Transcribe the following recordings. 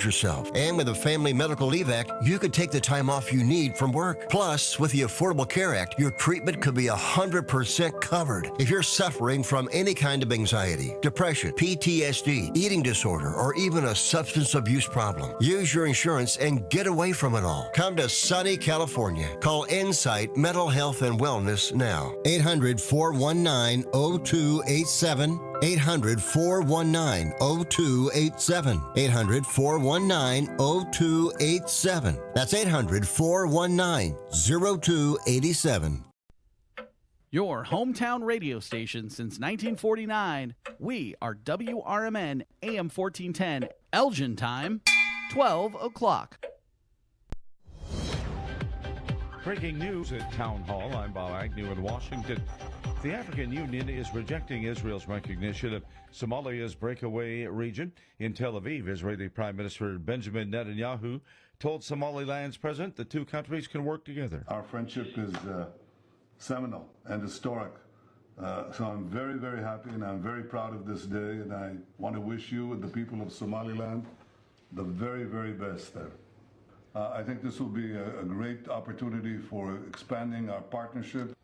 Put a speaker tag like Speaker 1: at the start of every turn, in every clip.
Speaker 1: hurt yourself. And with a Family Medical Leave Act, you could take the time off you need from work. Plus, with the Affordable Care Act, your treatment could be 100% covered if you're suffering from any kind of anxiety, depression, PTSD, eating disorder, or even a substance abuse problem. Use your insurance and get away from it all. Come to sunny California. Call Insight Mental Health and Wellness now. 800-419-0287. 800-419-0287. 800-419-0287. That's 800-419-0287.
Speaker 2: Your hometown radio station since 1949. We are WRMN AM 1410, Elgin time, 12 o'clock.
Speaker 3: Breaking news at Town Hall. I'm Bob Agnew in Washington. The African Union is rejecting Israel's recognition of Somalia's breakaway region. In Tel Aviv, Israeli Prime Minister Benjamin Netanyahu told Somaliland's president the two countries can work together.
Speaker 4: Our friendship is seminal and historic. So I'm very, very happy and I'm very proud of this day. And I want to wish you and the people of Somaliland the very, very best there. I think this will be a great opportunity for expanding our partnership.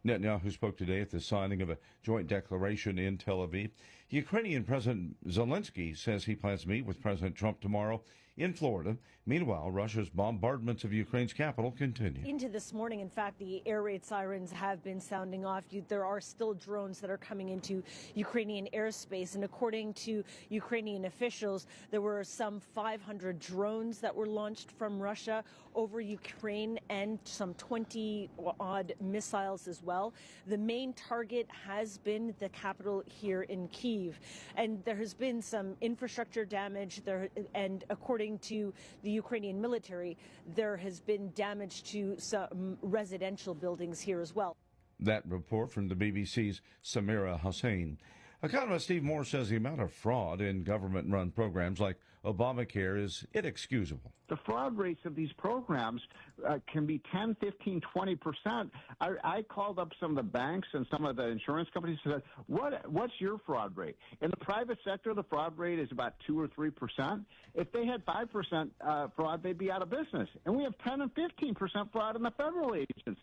Speaker 3: Netanyahu spoke today at the signing of a joint declaration in Tel Aviv. Ukrainian President Zelensky says he plans to meet with President Trump tomorrow in Florida. Meanwhile, Russia's bombardments of Ukraine's capital continue.
Speaker 5: Into this morning, in fact, the air raid sirens have been sounding off. There are still drones that are coming into Ukrainian airspace. And according to Ukrainian officials, there were some 500 drones that were launched from Russia over Ukraine and some 20-odd missiles as well. The main target has been the capital here in Kyiv. And there has been some infrastructure damage there, and according to the Ukrainian military, there has been damage to some residential buildings here as well.
Speaker 3: That report from the BBC's Samira Hussain. Economist Steve Moore says the amount of fraud in government-run programs like Obamacare is inexcusable.
Speaker 6: The fraud rates of these programs can be 10, 15, 20%. I called up some of the banks and some of the insurance companies and said, what's your fraud rate? In the private sector, the fraud rate is about 2 or 3%. If they had 5% fraud, they'd be out of business. And we have 10 and 15% fraud in the federal agencies.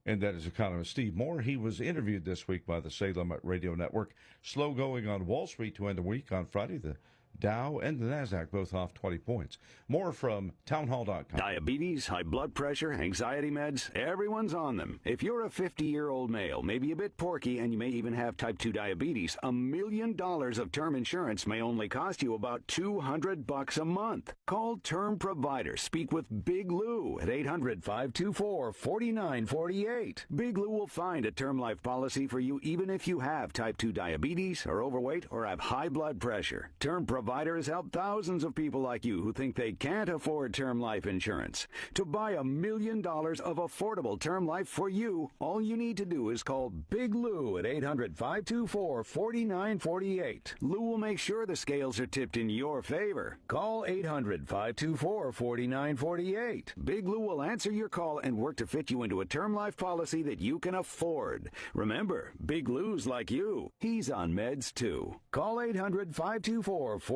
Speaker 3: And that is economist Steve Moore. He was interviewed this week by the Salem Radio Network. Slow going on Wall Street to end the week on Friday. The Dow and the NASDAQ both off 20 points. More from townhall.com.
Speaker 7: Diabetes, high blood pressure, anxiety meds, everyone's on them. If you're a 50-year-old male, maybe a bit porky, and you may even have type 2 diabetes, $1 million of term insurance may only cost you about $200 a month. Call Term Provider. Speak with Big Lou at 800-524-4948. Big Lou will find a term life policy for you even if you have type 2 diabetes, are overweight, or have high blood pressure. Term Provider has helped thousands of people like you who think they can't afford term life insurance. To buy $1 million of affordable term life for you, all you need to do is call Big Lou at 800-524-4948. Lou will make sure the scales are tipped in your favor. Call 800-524-4948. Big Lou will answer your call and work to fit you into a term life policy that you can afford. Remember, Big Lou's like you. He's on meds too. Call 800-524-4948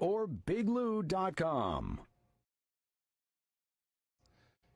Speaker 7: or biglou.com.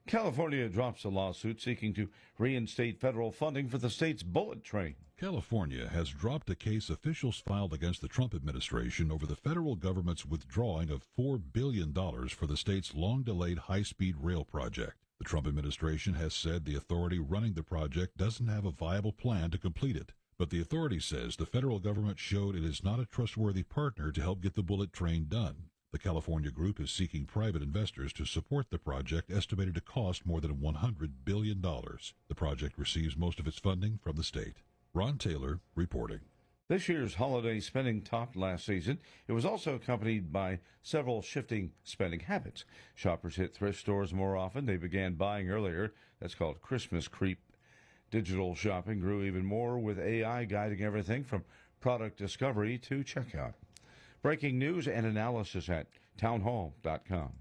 Speaker 3: California drops a lawsuit seeking to reinstate federal funding for the state's bullet train.
Speaker 8: California has dropped a case officials filed against the Trump administration over the federal government's withdrawing of $4 billion for the state's long-delayed high-speed rail project. The Trump administration has said the authority running the project doesn't have a viable plan to complete it. But the authority says the federal government showed it is not a trustworthy partner to help get the bullet train done. The California group is seeking private investors to support the project, estimated to cost more than $100 billion. The project receives most of its funding from the state. Ron Taylor reporting.
Speaker 3: This year's holiday spending topped last season. It was also accompanied by several shifting spending habits. Shoppers hit thrift stores more often. They began buying earlier. That's called Christmas creep. Digital shopping grew even more, with AI guiding everything from product discovery to checkout. Breaking news and analysis at townhall.com.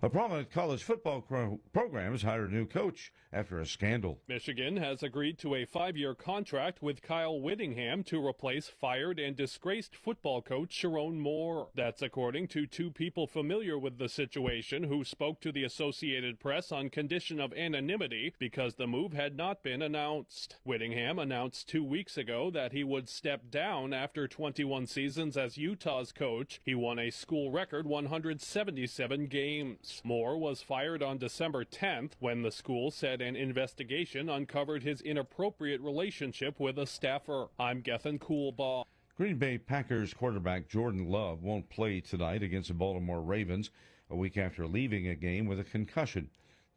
Speaker 3: A prominent college football program has hired a new coach after a scandal.
Speaker 9: Michigan has agreed to a 5-year contract with Kyle Whittingham to replace fired and disgraced football coach Sharon Moore. That's according to two people familiar with the situation who spoke to the Associated Press on condition of anonymity because the move had not been announced. Whittingham announced 2 weeks ago that he would step down after 21 seasons as Utah's coach. He won a school record 177 games. Moore was fired on December 10th when the school said an investigation uncovered his inappropriate relationship with a staffer. I'm Gethin Coolbaugh.
Speaker 3: Green Bay Packers quarterback Jordan Love won't play tonight against the Baltimore Ravens a week after leaving a game with a concussion.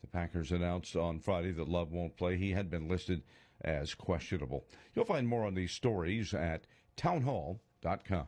Speaker 3: The Packers announced on Friday that Love won't play. He had been listed as questionable. You'll find more on these stories at townhall.com.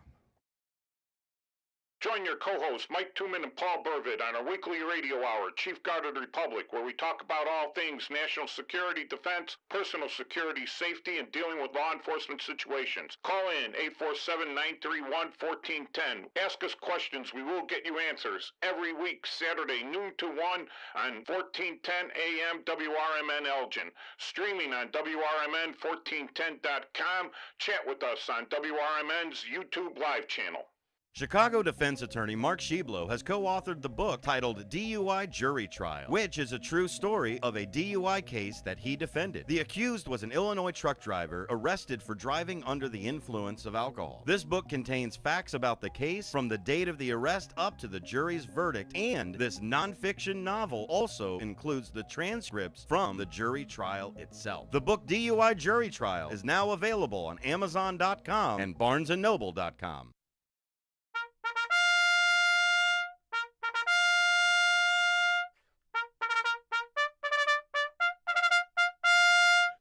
Speaker 10: Join your co-hosts Mike Tooman and Paul Burvid on our weekly radio hour, Chief Guard of the Republic, where we talk about all things national security, defense, personal security, safety, and dealing with law enforcement situations. Call in 847-931-1410. Ask us questions. We will get you answers. Every week, Saturday, noon to 1 on 1410 AM WRMN Elgin. Streaming on WRMN1410.com. Chat with us on WRMN's YouTube live channel.
Speaker 11: Chicago defense attorney Mark Schieblo has co-authored the book titled DUI Jury Trial, which is a true story of a DUI case that he defended. The accused was an Illinois truck driver arrested for driving under the influence of alcohol. This book contains facts about the case from the date of the arrest up to the jury's verdict, and this nonfiction novel also includes the transcripts from the jury trial itself. The book DUI Jury Trial is now available on Amazon.com and BarnesandNoble.com.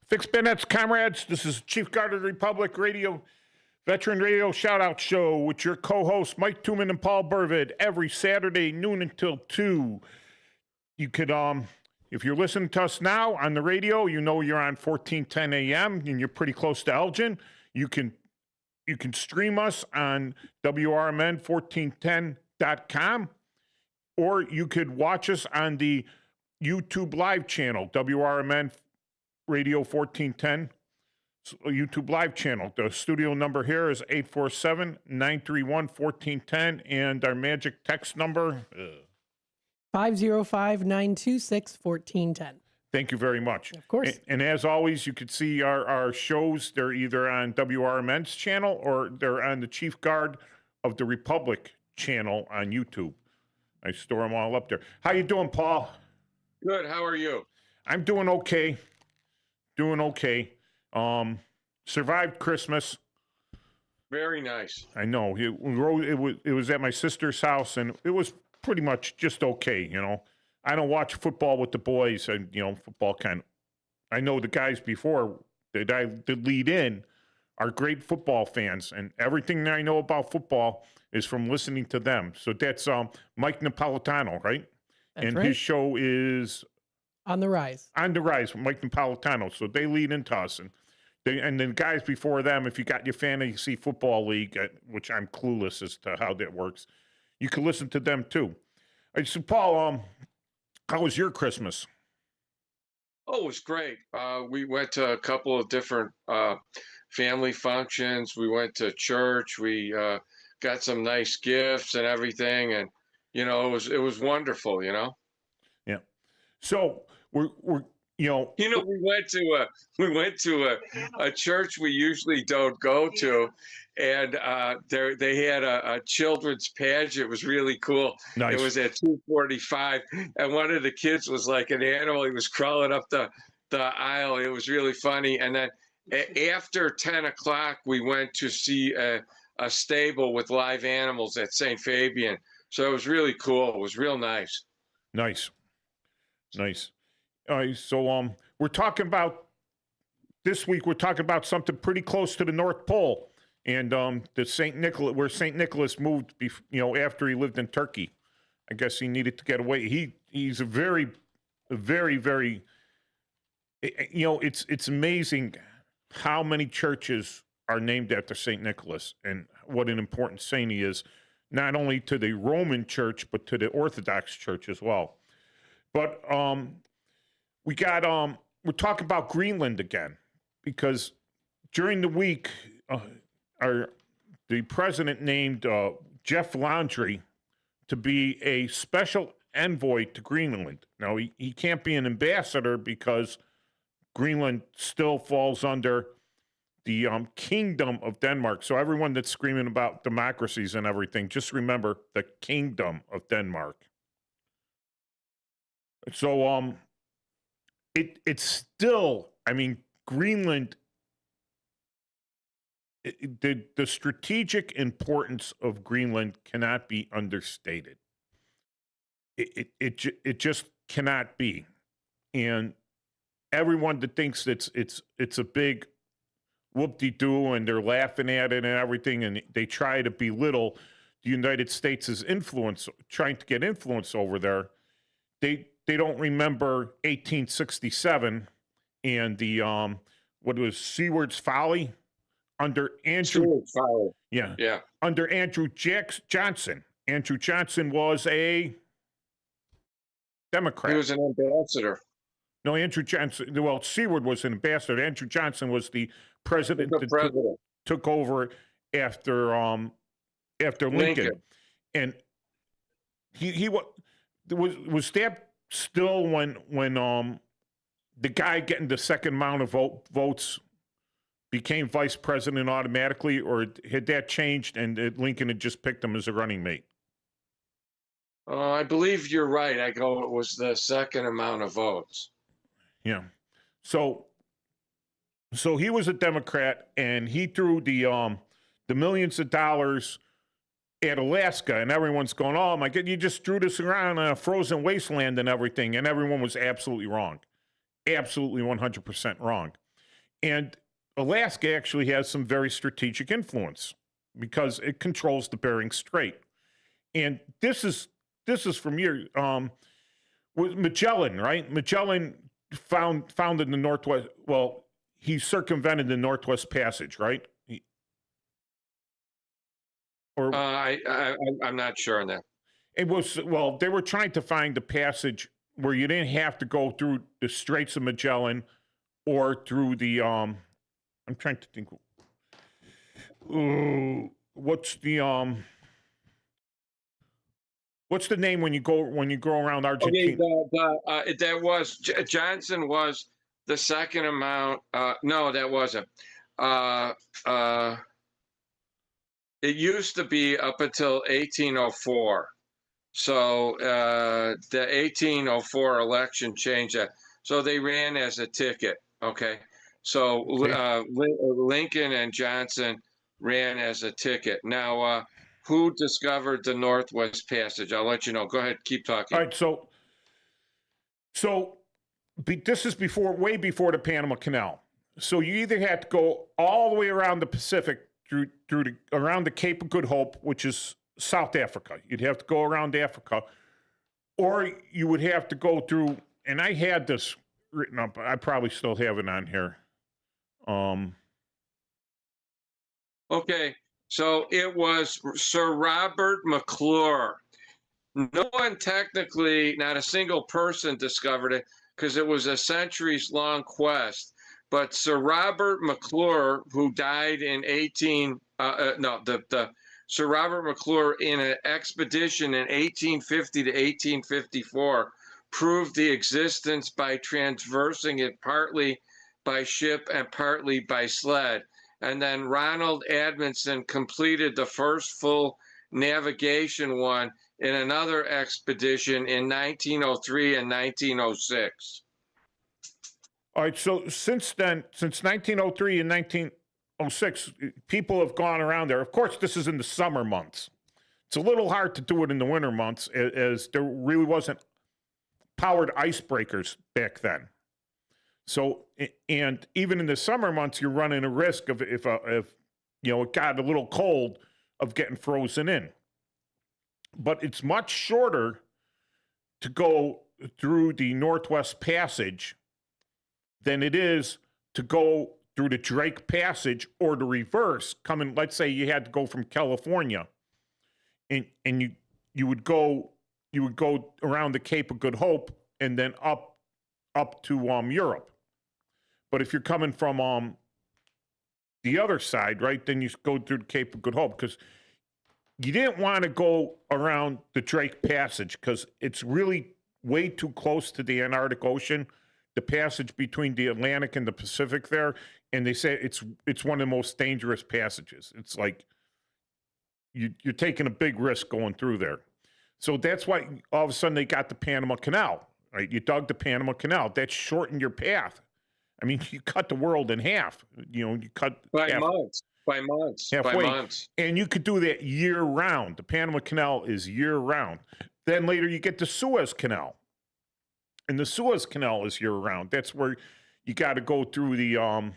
Speaker 12: Fix Bennett's comrades, this is Chief Guard of the Republic Radio, Veteran Radio Shout-Out Show with your co-hosts Mike Tooman and Paul Burvid every Saturday, noon until 2. You could, if you're listening to us now on the radio, you know you're on 1410 AM and you're pretty close to Elgin. You can stream us on WRMN1410.com, or you could watch us on the YouTube live channel, WRMN Radio 1410 YouTube live channel. The studio number here is 847-931-1410, and our magic text number
Speaker 13: 505-926-1410.
Speaker 12: Thank you very much.
Speaker 13: Of course.
Speaker 12: And as always, you can see our shows. They're either on WRMN's channel or they're on the Chief Guard of the Republic channel on YouTube. I store them all up there. How you doing, Paul?
Speaker 14: Good. How are you?
Speaker 12: I'm doing okay. Survived Christmas.
Speaker 14: Very nice.
Speaker 12: I know. It was at my sister's house, and it was pretty much just okay, you know. I don't watch football with the boys, and, you know, football kind of... I know the guys before that lead in are great football fans, and everything that I know about football is from listening to them. So that's Mike Napolitano, right?
Speaker 13: That's
Speaker 12: and
Speaker 13: right.
Speaker 12: His show is...
Speaker 13: On the Rise.
Speaker 12: On the Rise with Mike Napolitano. So they lead into us. And then guys before them, if you got your fantasy football league, which I'm clueless as to how that works, you can listen to them too. So Paul, how was your Christmas?
Speaker 14: Oh, it was great. We went to a couple of different family functions. We went to church. We got some nice gifts and everything. And, you know, it was wonderful, you know?
Speaker 12: Yeah. So we're we
Speaker 14: went to a church we usually don't go to, and they had a children's pageant. It was really cool.
Speaker 12: Nice.
Speaker 14: It was at 2:45, and one of the kids was like an animal. He was crawling up the aisle. It was really funny. And then after 10 o'clock, we went to see a stable with live animals at St. Fabian. So it was really cool. It was real nice.
Speaker 12: Nice. All right, so we're talking about this week. We're talking about something pretty close to the North Pole, and the where St. Nicholas moved, after he lived in Turkey. I guess he needed to get away. He's a very, very, very. It's amazing how many churches are named after St. Nicholas and what an important saint he is not only to the Roman Church but to the Orthodox Church as well. But we're talking about Greenland again because during the week, the president named Jeff Landry to be a special envoy to Greenland. Now, he can't be an ambassador because Greenland still falls under the Kingdom of Denmark. So everyone that's screaming about democracies and everything, just remember the Kingdom of Denmark. So it's still, I mean, Greenland, the strategic importance of Greenland cannot be understated. It just cannot be. And everyone that thinks it's a big whoop-de-doo and they're laughing at it and everything, and they try to belittle the United States' influence, trying to get influence over there, they don't remember 1867 and the what was Seward's Folly under Andrew.
Speaker 14: Seward's Folly.
Speaker 12: Yeah. Under Andrew Johnson. Andrew Johnson was a Democrat.
Speaker 14: He was an ambassador.
Speaker 12: No, Andrew Johnson. Well, Seward was an ambassador. Andrew Johnson was the president that took over after Lincoln. And he was that still when the guy getting the second amount of votes became vice president automatically, or had that changed and Lincoln had just picked him as a running mate?
Speaker 14: I believe you're right. It was the second amount of votes.
Speaker 12: Yeah. So he was a Democrat, and he threw the millions of dollars at Alaska, and everyone's going, "Oh my God, you just threw this around a frozen wasteland and everything," and everyone was absolutely wrong, absolutely 100% wrong. And Alaska actually has some very strategic influence because it controls the Bering Strait, and this is from your Magellan, right? Magellan founded the Northwest. Well, he circumvented the Northwest Passage, right?
Speaker 14: I'm not sure on that.
Speaker 12: It was, well, they were trying to find a passage where you didn't have to go through the Straits of Magellan or through the I'm trying to think. What's the name when you go around Argentina?
Speaker 14: Okay, that was Johnson was the second amount. No, that wasn't. It used to be up until 1804. So the 1804 election changed that. So they ran as a ticket. Okay. So Lincoln and Johnson ran as a ticket. Now, who discovered the Northwest Passage? I'll let you know. Go ahead. Keep talking.
Speaker 12: All right. So this is way before the Panama Canal. So you either had to go all the way around the Pacific around the Cape of Good Hope, which is South Africa. You'd have to go around Africa, or you would have to go through. And I had this written up. I probably still have it on here.
Speaker 14: Okay, so it was Sir Robert McClure. No one technically, not a single person discovered it because it was a centuries-long quest. But Sir Robert McClure, who died in Sir Robert McClure in an expedition in 1850 to 1854 proved the existence by traversing it partly by ship and partly by sled. And then Ronald Edmondson completed the first full navigation one in another expedition in 1903 and 1906.
Speaker 12: All right, so since then, since 1903 and 1906, people have gone around there. Of course, this is in the summer months. It's a little hard to do it in the winter months, as there really wasn't powered icebreakers back then. So, and even in the summer months, you're running a risk of if it got a little cold, of getting frozen in. But it's much shorter to go through the Northwest Passage than it is to go through the Drake Passage or the reverse. Let's say you had to go from California and you would go around the Cape of Good Hope and then up to Europe. But if you're coming from the other side, right, then you go through the Cape of Good Hope, because you didn't want to go around the Drake Passage because it's really way too close to the Antarctic Ocean, the passage between the Atlantic and the Pacific there, and they say it's one of the most dangerous passages. It's like you're taking a big risk going through there. So that's why all of a sudden they got the Panama Canal, right? You dug the Panama Canal. That shortened your path. I mean, you cut the world in half. You cut
Speaker 14: by
Speaker 12: half,
Speaker 14: months,
Speaker 12: halfway.
Speaker 14: by months.
Speaker 12: And you could do that year round. The Panama Canal is year round. Then later you get the Suez Canal. And the Suez Canal is year round. That's where you got to go through the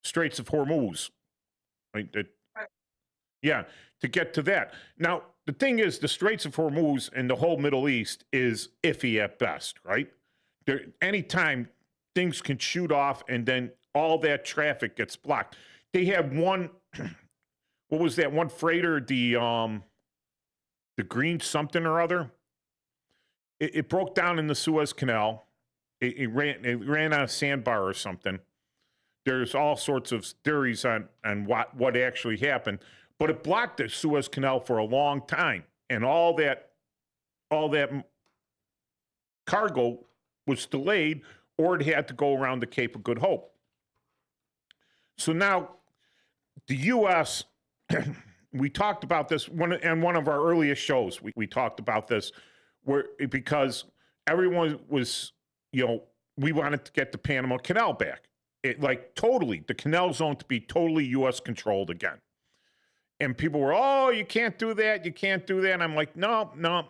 Speaker 12: Straits of Hormuz. Right? Yeah, to get to that. Now, the thing is, the Straits of Hormuz and the whole Middle East is iffy at best, right? Anytime things can shoot off and then all that traffic gets blocked. They have one, what was that one freighter, the green something or other? It broke down in the Suez Canal. It ran on a sandbar or something. There's all sorts of theories on what actually happened, but it blocked the Suez Canal for a long time, and all that cargo was delayed, or it had to go around the Cape of Good Hope. So now, the U.S. we talked about this in one of our earliest shows. We talked about this because everyone was, we wanted to get the Panama Canal back. The canal zone to be totally U.S. controlled again. And people were, oh, you can't do that. You can't do that. And I'm like, no.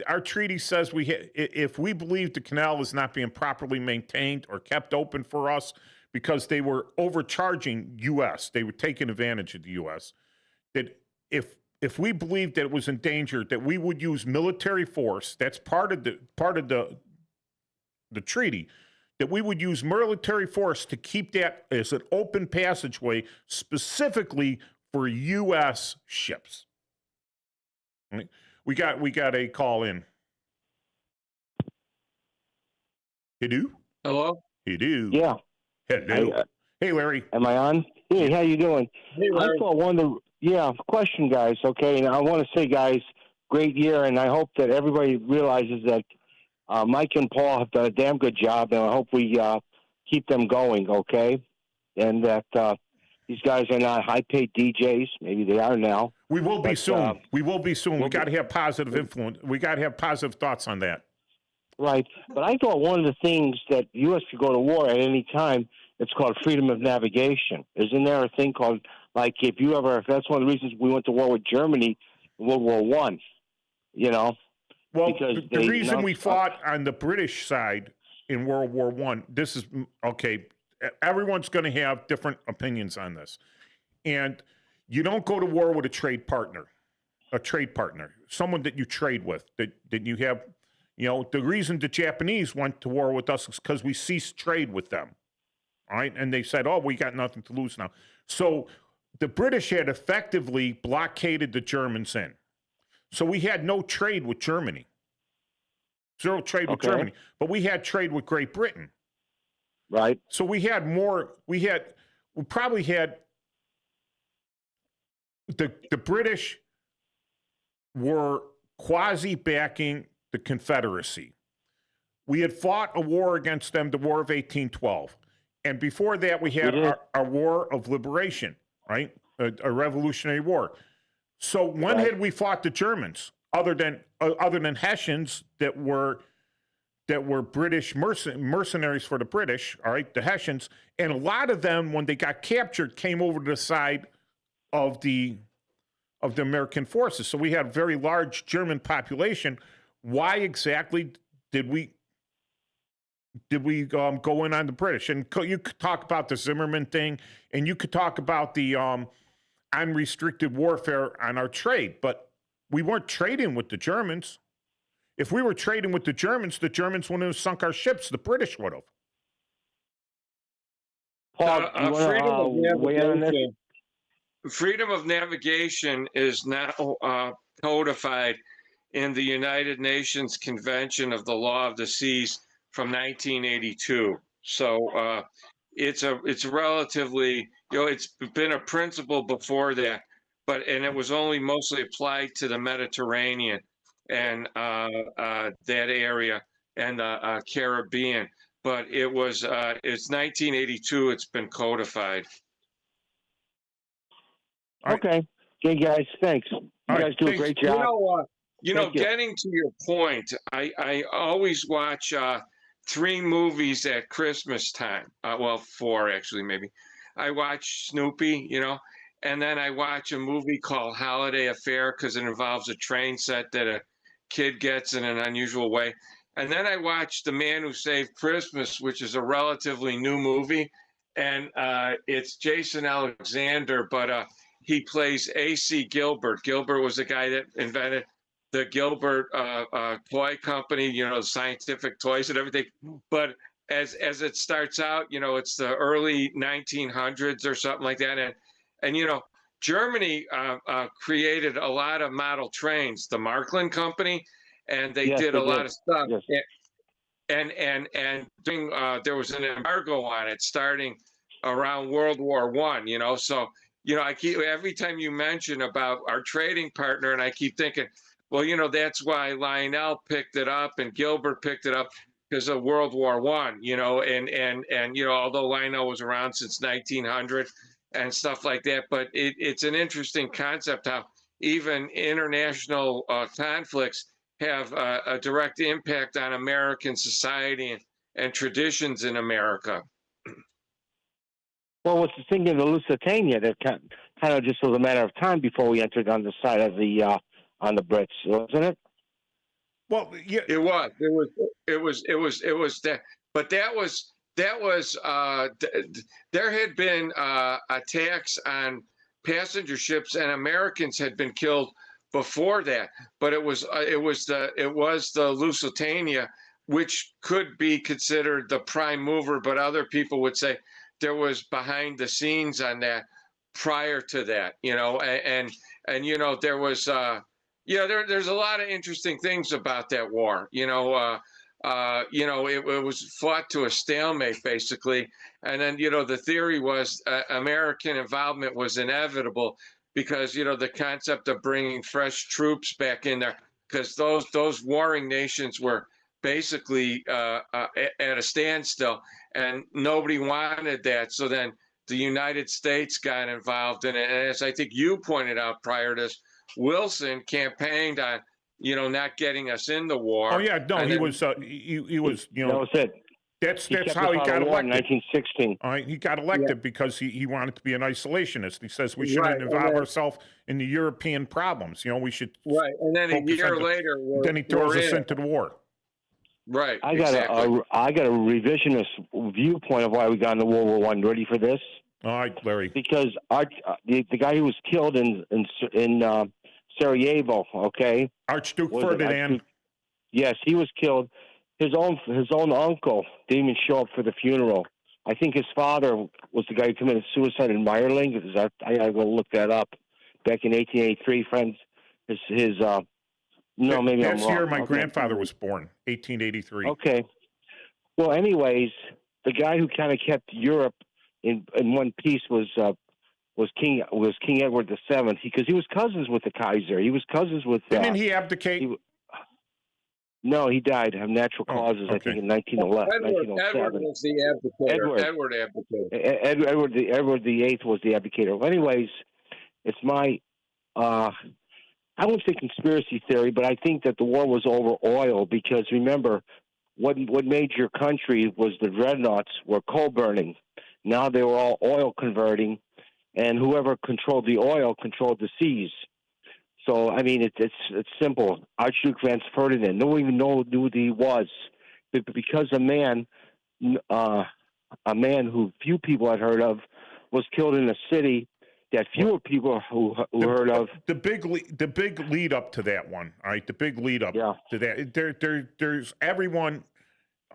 Speaker 12: Our treaty says if we believe the canal is not being properly maintained or kept open for us because they were overcharging U.S., they were taking advantage of the U.S., that if we believed that it was in danger, that we would use military force, that's part of the treaty, that we would use military force to keep that as an open passageway specifically for U.S. ships. Right? We got a call in. Hello?
Speaker 14: Hello?
Speaker 12: Hello?
Speaker 15: Yeah.
Speaker 12: Hello. Hey, Larry.
Speaker 15: Am I on? Hey, how you doing?
Speaker 14: Hey, Larry.
Speaker 15: I thought question, guys, okay? And I want to say, guys, great year, and I hope that everybody realizes that Mike and Paul have done a damn good job, and I hope we keep them going, okay? And that these guys are not high-paid DJs. Maybe they are now.
Speaker 12: We will be soon. We will be soon. We got to have positive influence. We got to have positive thoughts on that. Right.
Speaker 15: But I thought one of the things that the U.S. could go to war at any time, it's called freedom of navigation. Isn't there a thing called, if that's one of the reasons we went to war with Germany in World War I,
Speaker 12: Well,
Speaker 15: because
Speaker 12: the reason we fought on the British side in World War I, this is, okay, everyone's going to have different opinions on this. And you don't go to war with a trade partner, someone that you trade with, that you have, the reason the Japanese went to war with us is because we ceased trade with them. All right. And they said, oh, we got nothing to lose now. So the British had effectively blockaded the Germans in. So we had no trade with Germany. Zero trade with Germany. But we had trade with Great Britain.
Speaker 15: Right.
Speaker 12: So we had more, we probably had, the British were quasi-backing the Confederacy. We had fought a war against them, the War of 1812. And before that, we had our War of Liberation, right? A Revolutionary War. So when had we fought the Germans, other than Hessians that were British mercenaries for the British, all right, the Hessians, and a lot of them, when they got captured, came over to the side of the American forces. So we had a very large German population. Why exactly did we go in on the British? And you could talk about the Zimmerman thing, and you could talk about the unrestricted warfare on our trade, but we weren't trading with the Germans. If we were trading with the Germans wouldn't have sunk our ships. The British would have.
Speaker 15: Paul,
Speaker 14: freedom of navigation is now codified in the United Nations Convention of the Law of the Seas from 1982. So it's relatively, it's been a principle before that, and it was only mostly applied to the Mediterranean and that area and the Caribbean. But it's 1982. It's been codified.
Speaker 15: Okay. Okay, guys. Thanks. You guys do a great job.
Speaker 14: Getting to your point, I always watch 3 movies at Christmas time. Well, 4 actually, maybe. I watch Snoopy, and then I watch a movie called Holiday Affair because it involves a train set that a kid gets in an unusual way. And then I watch The Man Who Saved Christmas, which is a relatively new movie. And it's Jason Alexander, but he plays A.C. Gilbert. Gilbert was the guy that invented the Gilbert toy company, the scientific toys and everything. But as it starts out, it's the early 1900s or something like that. And Germany created a lot of model trains, the Marklin Company, and they did a lot of stuff.
Speaker 15: Yes.
Speaker 14: And there was an embargo on it starting around World War I, so I keep, every time you mention about our trading partner, and I keep thinking, well, that's why Lionel picked it up and Gilbert picked it up because of World War I, and although Lionel was around since 1900 and stuff like that, but it's an interesting concept how even international conflicts have a direct impact on American society and traditions in America.
Speaker 15: Well, what's the thing in the Lusitania that kind of just was a matter of time before we entered on the side of the on the Brits, wasn't it?
Speaker 12: Well, yeah,
Speaker 14: it was that, but that was there had been attacks on passenger ships and Americans had been killed before that, but it was the Lusitania, which could be considered the prime mover, but other people would say there was behind the scenes on that prior to that, and there was there's a lot of interesting things about that war. It was fought to a stalemate basically, and then the theory was American involvement was inevitable because the concept of bringing fresh troops back in there, because those warring nations were basically at a standstill, and nobody wanted that. So then the United States got involved in it, and as I think you pointed out prior to this, Wilson campaigned on not getting us in the war.
Speaker 12: Oh yeah, no, he was
Speaker 15: that was it.
Speaker 12: That's how he got elected.
Speaker 15: In 1916.
Speaker 12: All right, he got elected because he wanted to be an isolationist. He says we shouldn't involve ourselves in the European problems. We should.
Speaker 14: Right, and then a year later,
Speaker 12: then he throws us into the war.
Speaker 14: Right.
Speaker 15: I got a revisionist viewpoint of why we got into World War I. Ready for this?
Speaker 12: All right, Larry.
Speaker 15: Because the guy who was killed in Sarajevo, okay,
Speaker 12: Archduke Ferdinand.
Speaker 15: Yes, he was killed. His own uncle didn't even show up for the funeral. I think his father was the guy who committed suicide in Meyerling. I gotta go look that up. Back in 1883, friends. Maybe I'm wrong.
Speaker 12: That's the year my grandfather was born, 1883.
Speaker 15: Okay. Well, anyways, the guy who kind of kept Europe in one piece was King Edward VII, because he was cousins with the Kaiser. He was cousins with.
Speaker 12: Didn't he abdicate?
Speaker 15: No, he died of natural causes. Okay. I think in 1911.
Speaker 14: Edward was the abdicator. Edward abdicated.
Speaker 15: Edward VIII was the abdicator. Well, anyways, it's my. I won't say conspiracy theory, but I think that the war was over oil, because remember, what made your country was the dreadnoughts were coal burning. Now they were all oil converting, and whoever controlled the oil controlled the seas. So I mean, it's simple. Archduke Franz Ferdinand, no one even knew who he was, but because a man who few people had heard of was killed in a city that fewer people who heard of.
Speaker 12: The big lead up to that one. All right, the big lead up to that. There's everyone.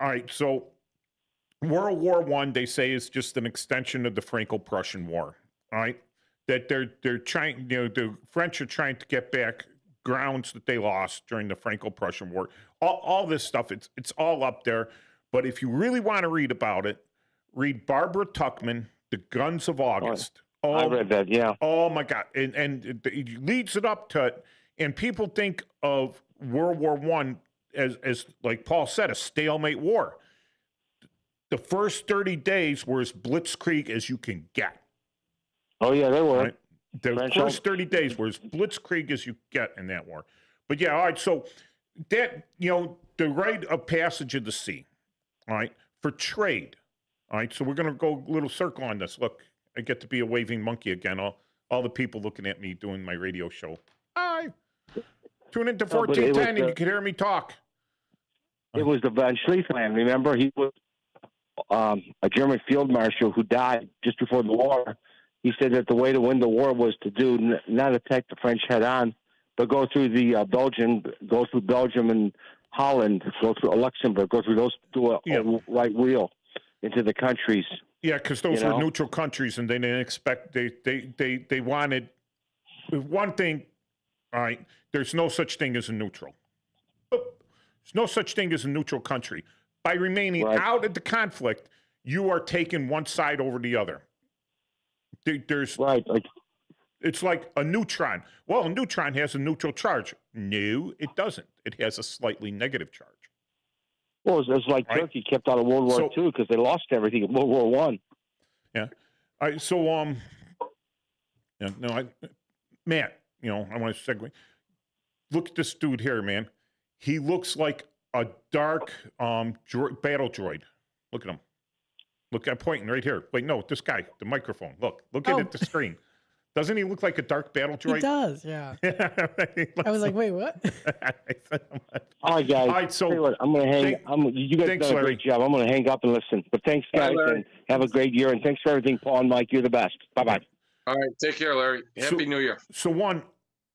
Speaker 12: All right, so World War I, they say, is just an extension of the Franco-Prussian War. All right, that they're trying. The French are trying to get back grounds that they lost during the Franco-Prussian War. All this stuff, it's all up there. But if you really want to read about it, read Barbara Tuchman, The Guns of August.
Speaker 15: I read that, yeah.
Speaker 12: Oh, my God. And it leads it up to it. And people think of World War I as, like Paul said, a stalemate war. The first 30 days were as blitzkrieg as you can get.
Speaker 15: Oh, yeah, they were.
Speaker 12: Right? The first 30 days were as blitzkrieg as you get in that war. But, yeah, all right, so that, the rite of passage of the sea, all right, for trade, all right, so we're going to go a little circle on this. Look, I get to be a waving monkey again. All the people looking at me doing my radio show. Hi. Tune into 1410 and you can hear me talk.
Speaker 15: It was the Von Schlieffen, remember? He was a German field marshal who died just before the war. He said that the way to win the war was to not attack the French head on, but go through go through Belgium and Holland, go through Luxembourg, go through those, do a right wheel into the countries.
Speaker 12: Yeah, because those were neutral countries, and they didn't expect they wanted one thing. All right, there's no such thing as a neutral. There's no such thing as a neutral country. By remaining out of the conflict, you are taking one side over the other. There's it's like a neutron. Well, a neutron has a neutral charge. No, it doesn't. It has a slightly negative charge.
Speaker 15: Well, it's like Turkey kept out of World War II because they lost everything in World War I.
Speaker 12: Yeah. All right. So, Matt, I want to segue. Look at this dude here, man. He looks like a dark battle droid. Look at him. Look, I'm pointing right here. Wait, no, this guy, the microphone. Look at the screen. Doesn't he look like a dark battle droid?
Speaker 13: He does, yeah. I was like, wait, what?
Speaker 15: All right, guys.
Speaker 12: All right, so
Speaker 15: I'm going to hang. You guys done a great job. I'm going to hang up and listen. But thanks, guys, and have a great year. And thanks for everything, Paul and Mike. You're the best. Bye-bye.
Speaker 14: All right, take care, Larry. Happy New Year.
Speaker 12: So one,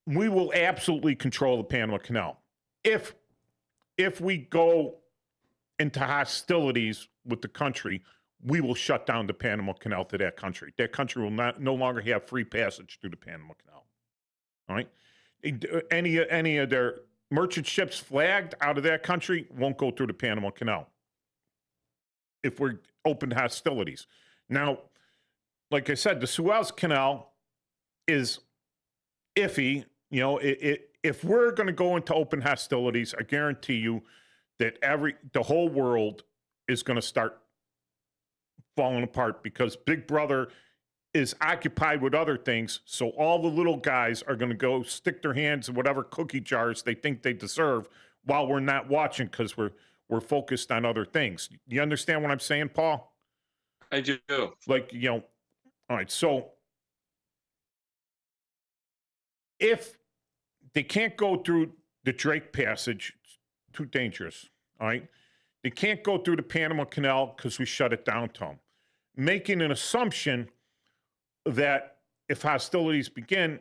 Speaker 12: we will absolutely control the Panama Canal. If we go into hostilities with the country, we will shut down the Panama Canal to that country. That country will no longer have free passage through the Panama Canal. All right? Any of their merchant ships flagged out of that country won't go through the Panama Canal if we're open to hostilities. Now, like I said, the Suez Canal is iffy. If we're going to go into open hostilities, I guarantee you that the whole world is going to start falling apart because Big Brother is occupied with other things. So all the little guys are going to go stick their hands in whatever cookie jars they think they deserve while we're not watching because we're focused on other things. You understand what I'm saying, Paul?
Speaker 14: I do.
Speaker 12: Like, all right. So if they can't go through the Drake Passage, it's too dangerous. All right. They can't go through the Panama Canal because we shut it down to them. Making an assumption that if hostilities begin,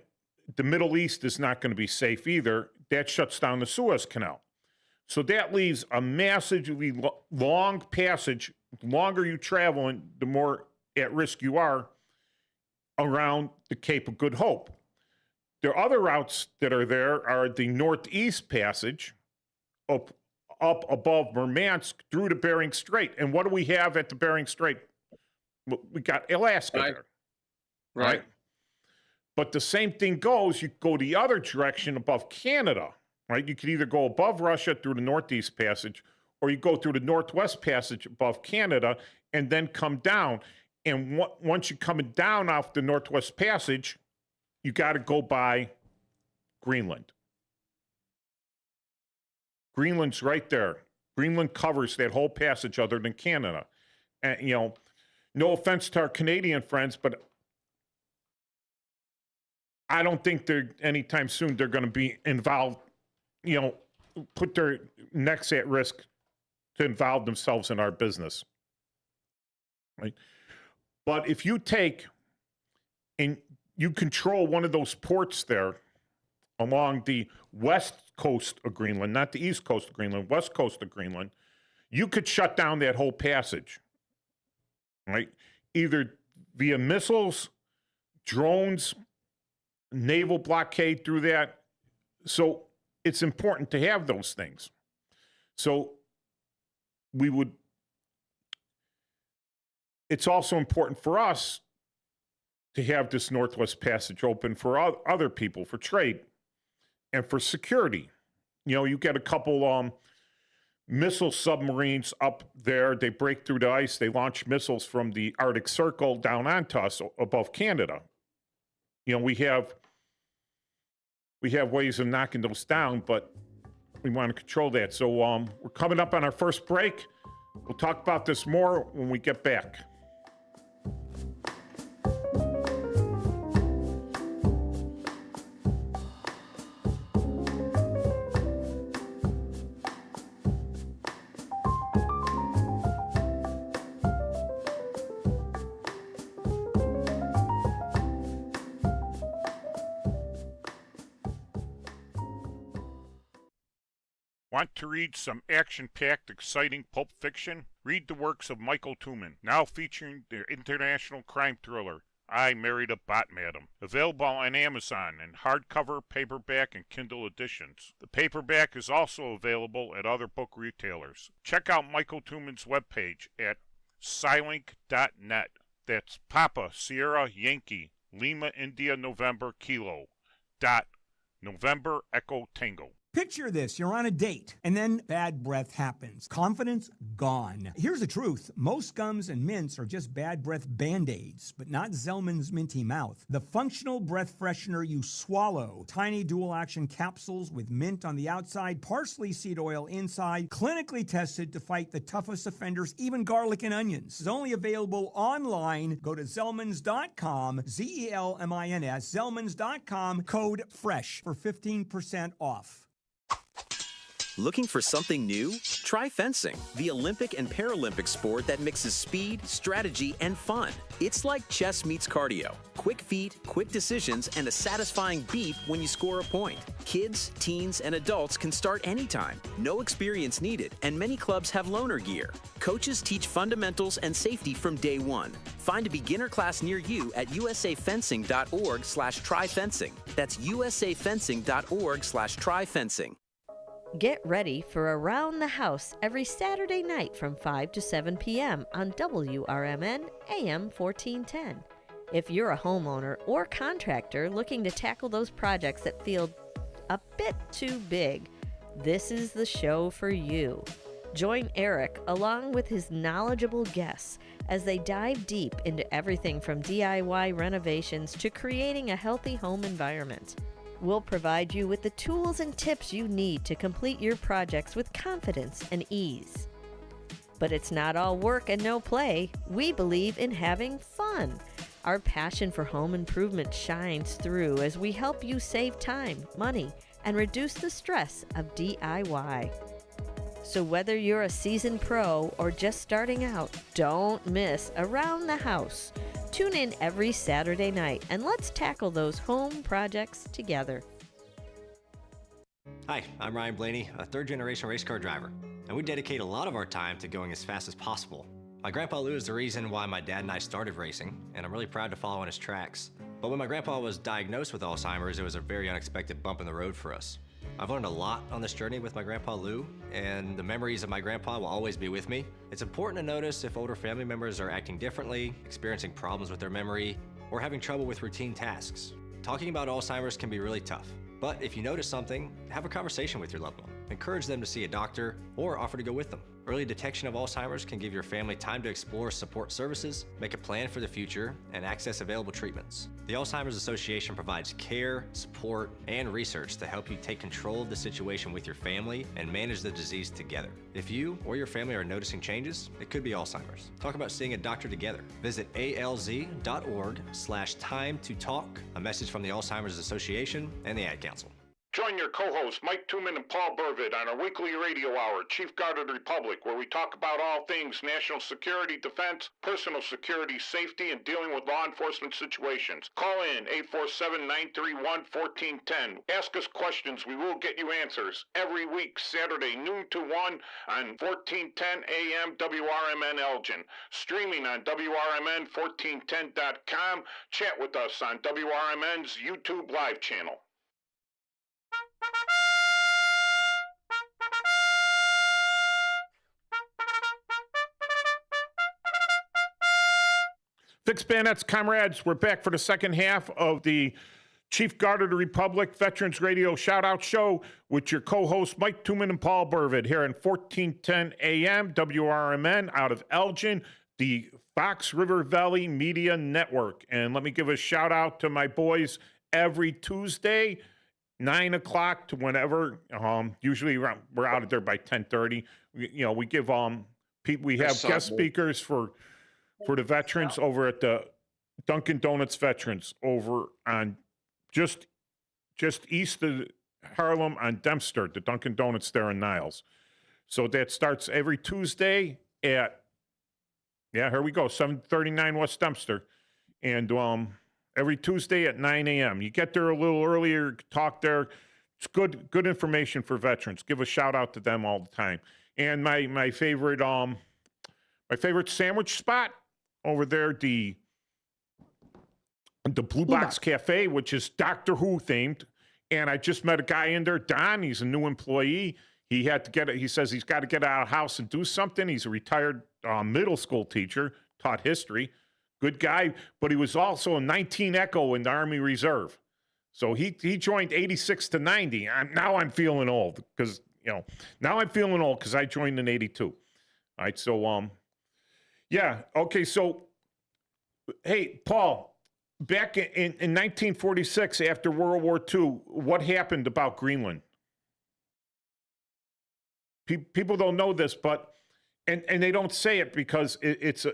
Speaker 12: the Middle East is not going to be safe either. That shuts down the Suez Canal. So that leaves a massively long passage. The longer you travel, and the more at risk you are around the Cape of Good Hope. The other routes that are there are the Northeast Passage up above Murmansk through the Bering Strait. And what do we have at the Bering Strait? We got Alaska there. Right. But the same thing goes, you go the other direction above Canada, right? You could either go above Russia through the Northeast Passage, or you go through the Northwest Passage above Canada and then come down. And once you're coming down off the Northwest Passage, you got to go by Greenland. Greenland's right there. Greenland covers that whole passage other than Canada. And, no offense to our Canadian friends, but I don't think they're anytime soon they're going to be involved, put their necks at risk to involve themselves in our business. Right? But if you take and you control one of those ports there along the west coast of Greenland, not the east coast of Greenland, west coast of Greenland, you could shut down that whole passage, right? Either via missiles, drones, naval blockade through that, So it's important to have those things. So it's also important for us to have this Northwest Passage open for other people, for trade and for security. You get a couple missile submarines up there. They break through the ice. They launch missiles from the Arctic Circle down onto us above Canada. We have ways of knocking those down, but we want to control that. So we're coming up on our first break. We'll talk about this more when we get back. Want to read some action-packed, exciting pulp fiction? Read the works of Michael Tooman, now featuring the international crime thriller, I Married a Bot Madam. Available on Amazon in hardcover, paperback, and Kindle editions. The paperback is also available at other book retailers. Check out Michael Tooman's webpage at Scilink.net. That's Papa, Sierra, Yankee, Lima, India, November, Kilo, dot, November, Echo, Tango.
Speaker 16: Picture this, you're on a date, and then bad breath happens. Confidence gone. Here's the truth. Most gums and mints are just bad breath Band-Aids, but not Zellman's Minty Mouth. The functional breath freshener you swallow. Tiny dual-action capsules with mint on the outside, parsley seed oil inside, clinically tested to fight the toughest offenders, even garlic and onions. It's only available online. Go to Zellmans.com, Zelmins, Zellmans.com, code FRESH for 15% off.
Speaker 17: Looking for something new? Try fencing, the Olympic and Paralympic sport that mixes speed, strategy, and fun. It's like chess meets cardio. Quick feet, quick decisions, and a satisfying beat when you score a point. Kids, teens, and adults can start anytime. No experience needed, and many clubs have loaner gear. Coaches teach fundamentals and safety from day one. Find a beginner class near you at usafencing.org/tryfencing. That's usafencing.org/tryfencing.
Speaker 18: Get ready for Around the House every Saturday night from 5 to 7 p.m. on WRMN AM 1410. If you're a homeowner or contractor looking to tackle those projects that feel a bit too big, this is the show for you. Join Eric along with his knowledgeable guests as they dive deep into everything from DIY renovations to creating a healthy home environment. We'll provide you with the tools and tips you need to complete your projects with confidence and ease. But it's not all work and no play. We believe in having fun. Our passion for home improvement shines through as we help you save time, money, and reduce the stress of DIY. So whether you're a seasoned pro or just starting out, don't miss Around the House. Tune in every Saturday night and let's tackle those home projects together.
Speaker 19: Hi, I'm Ryan Blaney, a third-generation race car driver, and we dedicate a lot of our time to going as fast as possible. My grandpa Lou is the reason why my dad and I started racing, and I'm really proud to follow in his tracks. But when my grandpa was diagnosed with Alzheimer's, it was a very unexpected bump in the road for us. I've learned a lot on this journey with my grandpa Lou, and the memories of my grandpa will always be with me. It's important to notice if older family members are acting differently, experiencing problems with their memory, or having trouble with routine tasks. Talking about Alzheimer's can be really tough, but if you notice something, have a conversation with your loved one. Encourage them to see a doctor or offer to go with them. Early detection of Alzheimer's can give your family time to explore support services, make a plan for the future, and access available treatments. The Alzheimer's Association provides care, support, and research to help you take control of the situation with your family and manage the disease together. If you or your family are noticing changes, it could be Alzheimer's. Talk about seeing a doctor together. Visit alz.org/time to talk. A message from the Alzheimer's Association and the Ad Council.
Speaker 10: Join your co-hosts Mike Tooman and Paul Burvitt on our weekly radio hour, Chief Guard of the Republic, where we talk about all things national security, defense, personal security, safety, and dealing with law enforcement situations. Call in 847-931-1410. Ask us questions. We will get you answers. Every week, Saturday, noon to 1 on 1410 AM WRMN Elgin. Streaming on WRMN1410.com. Chat with us on WRMN's YouTube live channel.
Speaker 12: Fixed bayonets, comrades. We're back for the second half of the Chief Guard of the Republic Veterans Radio Shout-Out Show with your co-hosts Mike Tooman and Paul Burvid here on 1410 AM WRMN out of Elgin, the Fox River Valley Media Network. And let me give a shout-out to my boys every Tuesday, 9 o'clock to whenever. Usually we're out of there by 10:30. We give people, we have guest speakers for the veterans over at the Dunkin' Donuts Veterans over on just east of Harlem on Dempster, the Dunkin' Donuts there in Niles. So that starts every Tuesday at, here we go, 739 West Dempster. And every Tuesday at 9 a.m. You get there a little earlier, talk there. It's good information for veterans. Give a shout out to them all the time. And my favorite sandwich spot over there, the Blue Box Cafe, which is Doctor Who themed. And I just met a guy in there, Don. He's a new employee. He says he's got to get out of the house and do something. He's a retired middle school teacher, taught history. Good guy, but he was also a 19 Echo in the Army Reserve. So he joined 86 to 90. Now I'm feeling old because, I joined in 82. All right, so, okay, so, hey, Paul, back in 1946, after World War II, what happened about Greenland? People don't know this, but and they don't say it because it's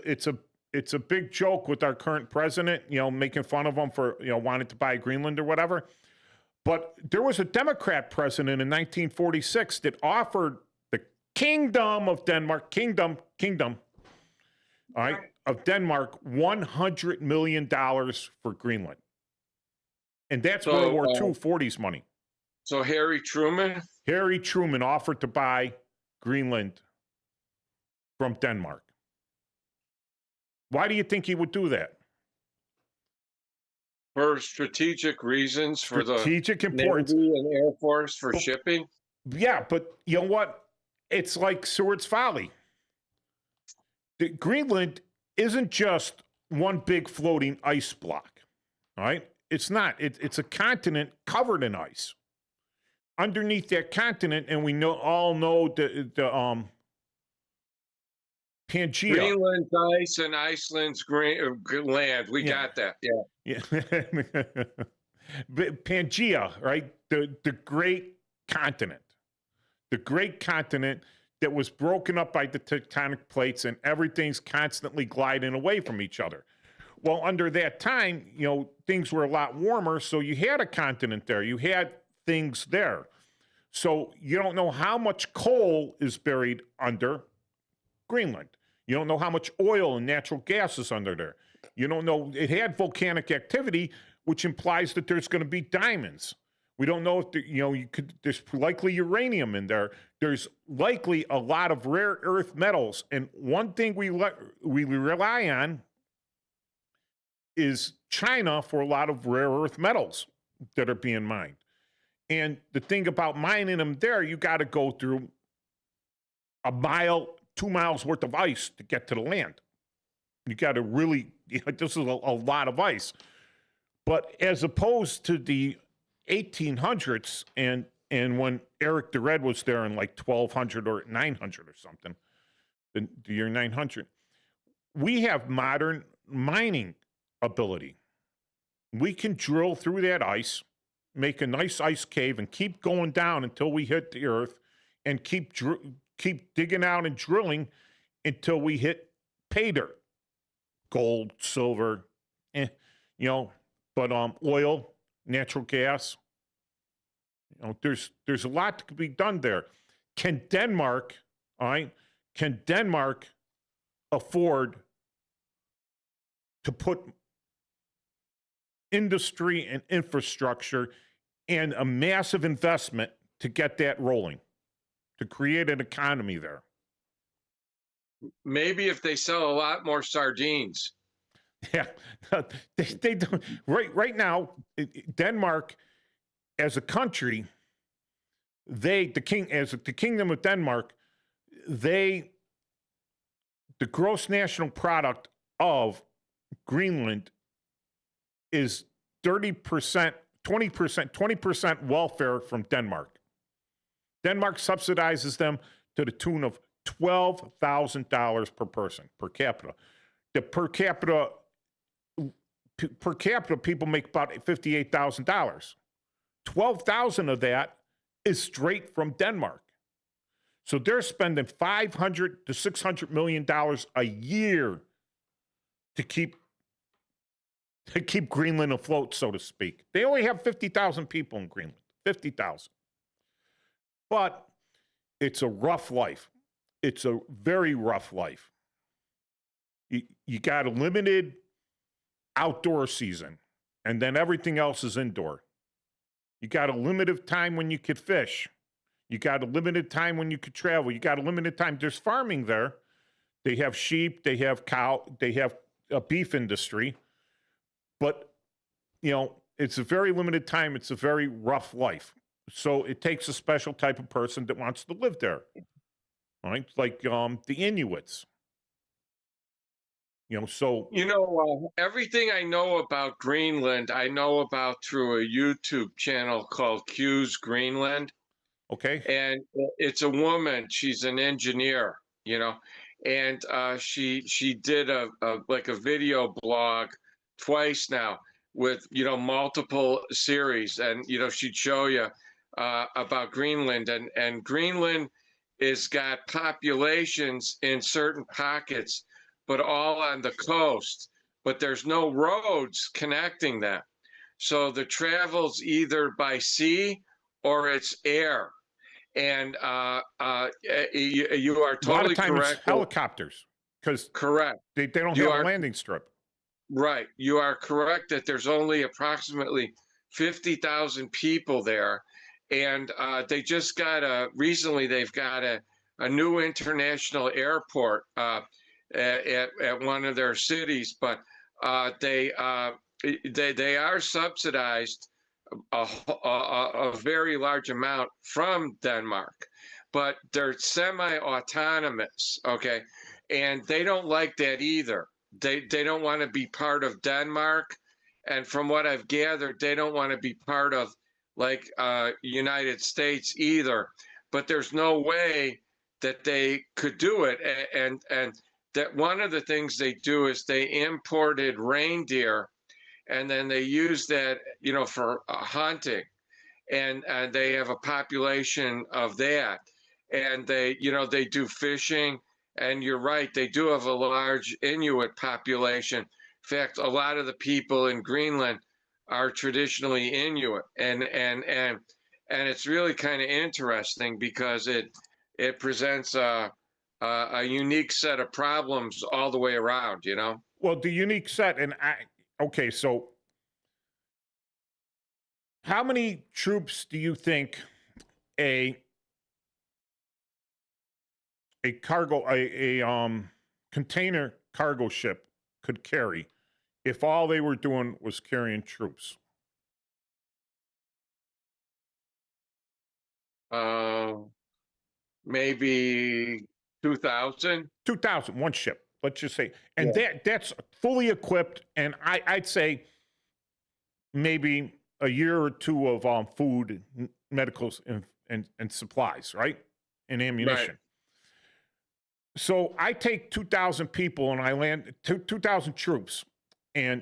Speaker 12: a big joke with our current president, making fun of him for wanting to buy Greenland or whatever. But there was a Democrat president in 1946 that offered the Kingdom of Denmark, kingdom, all right, of Denmark, $100 million for Greenland. And that's World War II 40s money.
Speaker 14: So Harry Truman
Speaker 12: offered to buy Greenland from Denmark. Why do you think he would do that?
Speaker 14: For strategic reasons, for the
Speaker 12: importance.
Speaker 14: Navy and Air Force for shipping?
Speaker 12: Yeah, but you know what? It's like Seward's Folly. Greenland isn't just one big floating ice block, all right? It's not. It's a continent covered in ice. Underneath that continent, and we all know the Pangea.
Speaker 14: Greenland's ice and Iceland's land. We got that. Yeah.
Speaker 12: Pangea, right? The great continent. The great continent that was broken up by the tectonic plates, and everything's constantly gliding away from each other. Well, under that time, things were a lot warmer, so you had a continent there. You had things there. So you don't know how much coal is buried under Greenland. You don't know how much oil and natural gas is under there. You don't know. It had volcanic activity, which implies that there's going to be diamonds. We don't know if there's likely uranium in there. There's likely a lot of rare earth metals. And one thing we rely on is China for a lot of rare earth metals that are being mined. And the thing about mining them there, you got to go through 2 miles worth of ice to get to the land. You got to really, this is a lot of ice. But as opposed to the 1800s and when Eric the Red was there in like 1200 or 900 or something, the year 900, we have modern mining ability. We can drill through that ice, make a nice ice cave, and keep going down until we hit the earth, and keep digging out and drilling until we hit pay dirt, gold, silver, but oil, natural gas. There's a lot that could be done there. Can Denmark afford to put industry and infrastructure and a massive investment to get that rolling, to create an economy there?
Speaker 14: Maybe if they sell a lot more sardines.
Speaker 12: Yeah, they don't. Right now, Denmark, as a country, the Kingdom of Denmark, the gross national product of Greenland is 30%, 20% welfare from Denmark. Denmark subsidizes them to the tune of $12,000 per person, per capita. The per capita people make about $58,000. 12,000 of that is straight from Denmark. So they're spending $500 to $600 million a year to keep Greenland afloat, so to speak. They only have 50,000 people in Greenland, 50,000. But it's a rough life. It's a very rough life. You got a limited outdoor season, and then everything else is indoor. You got a limited time when you could fish. You got a limited time when you could travel. You got a limited time. There's farming there. They have sheep. They have cow. They have a beef industry. But, it's a very limited time. It's a very rough life. So it takes a special type of person that wants to live there. Right? Like the Inuits.
Speaker 14: Everything I know about Greenland, I know about through a YouTube channel called Q's Greenland.
Speaker 12: Okay.
Speaker 14: And it's a woman. She's an engineer, and she did a video blog twice now with, multiple series. And, she'd show you about Greenland. And Greenland has got populations in certain pockets, but all on the coast, but there's no roads connecting them. So the travel's either by sea or it's air. And you are totally
Speaker 12: a lot of times
Speaker 14: correct.
Speaker 12: It's helicopters, because
Speaker 14: correct.
Speaker 12: They don't have a landing strip.
Speaker 14: Right. You are correct that there's only approximately 50,000 people there. And they just recently they've got a new international airport at one of their cities, but they are subsidized a very large amount from Denmark, but they're semi-autonomous, okay? And they don't like that either. They don't want to be part of Denmark, and from what I've gathered, they don't want to be part of United States either. But there's no way that they could do it, and that one of the things they do is they imported reindeer, and then they use that, for hunting, and they have a population of that, and they do fishing, and you're right, they do have a large Inuit population. In fact, a lot of the people in Greenland are traditionally Inuit, and it's really kind of interesting because it presents a unique set of problems all the way around,
Speaker 12: Well, the unique set, okay, so how many troops do you think a container cargo ship could carry if all they were doing was carrying troops?
Speaker 14: Maybe 2,000.
Speaker 12: 2,000, one ship, let's just say. And that's fully equipped, and I'd say maybe a year or two of food, medicals, and supplies, right? And ammunition.
Speaker 14: Right.
Speaker 12: So I take 2,000 people and I land 2,000 troops, and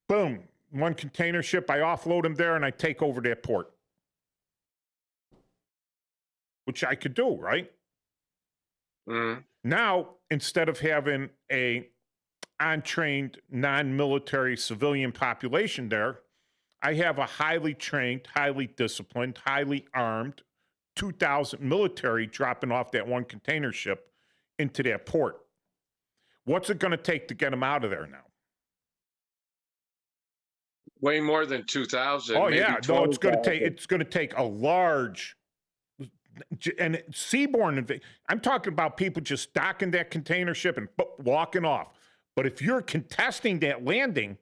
Speaker 12: boom, one container ship, I offload them there and I take over that port. Which I could do, right?
Speaker 14: Mm.
Speaker 12: Now, instead of having a untrained, non-military civilian population there, I have a highly trained, highly disciplined, highly armed 2,000 military dropping off that one container ship into that port. What's it going to take to get them out of there now?
Speaker 14: Way more than 2,000.
Speaker 12: Oh, yeah. No, it's going to take a large, and seaborne. I'm talking about people just docking that container ship and walking off. But if you're contesting that landing,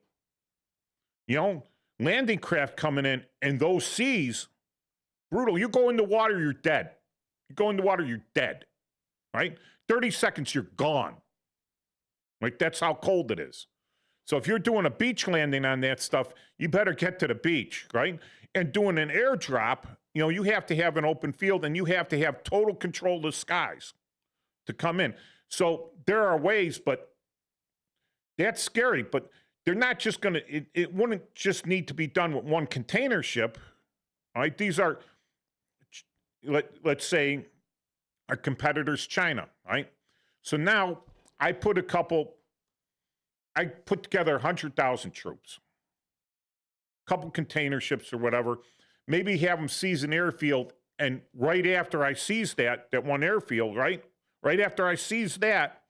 Speaker 12: landing craft coming in those seas, brutal. You go in the water, you're dead. You go in the water, you're dead. Right? 30 seconds, you're gone. Right? That's how cold it is. So if you're doing a beach landing on that stuff, you better get to the beach, right? And doing an airdrop, you have to have an open field and you have to have total control of the skies to come in. So there are ways, but that's scary. But they're not just going to, it wouldn't just need to be done with one container ship, right? These are, let's say, our competitors, China, right? So now I put together 100,000 troops, a couple container ships or whatever, maybe have them seize an airfield. And right after I seize that one airfield, right after I seize that,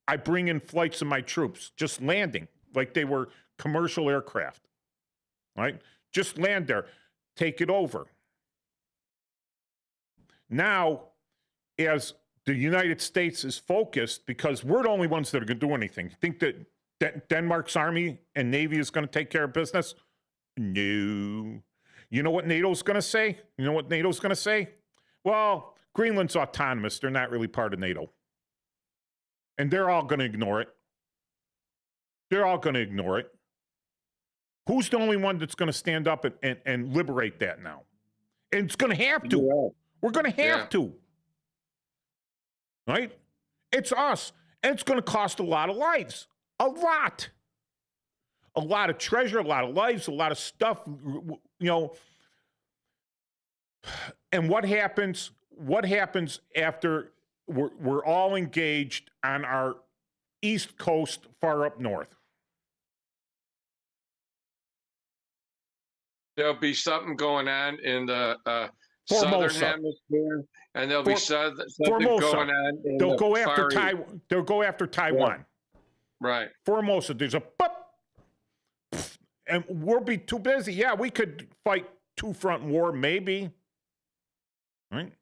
Speaker 12: I bring in flights of my troops, just landing like they were commercial aircraft, right? Just land there, take it over. Now, as the United States is focused, because we're the only ones that are going to do anything. You think that Denmark's army and navy is going to take care of business? No. You know what NATO's going to say? Well, Greenland's autonomous. They're not really part of NATO. And they're all going to ignore it. Who's the only one that's going to stand up and liberate that now? And it's going to have to. Yeah. We're going to have to. Right? It's us. And it's going to cost a lot of lives. A lot. A lot of treasure, a lot of lives, a lot of stuff, And what happens after we're all engaged on our East Coast far up north?
Speaker 14: There'll be something going on in the southern hemisphere, and there'll be something going on in
Speaker 12: They'll go after Taiwan.
Speaker 14: Yeah. Right.
Speaker 12: Formosa, there's a and we'll be too busy. Yeah, we could fight two-front war, maybe. Right?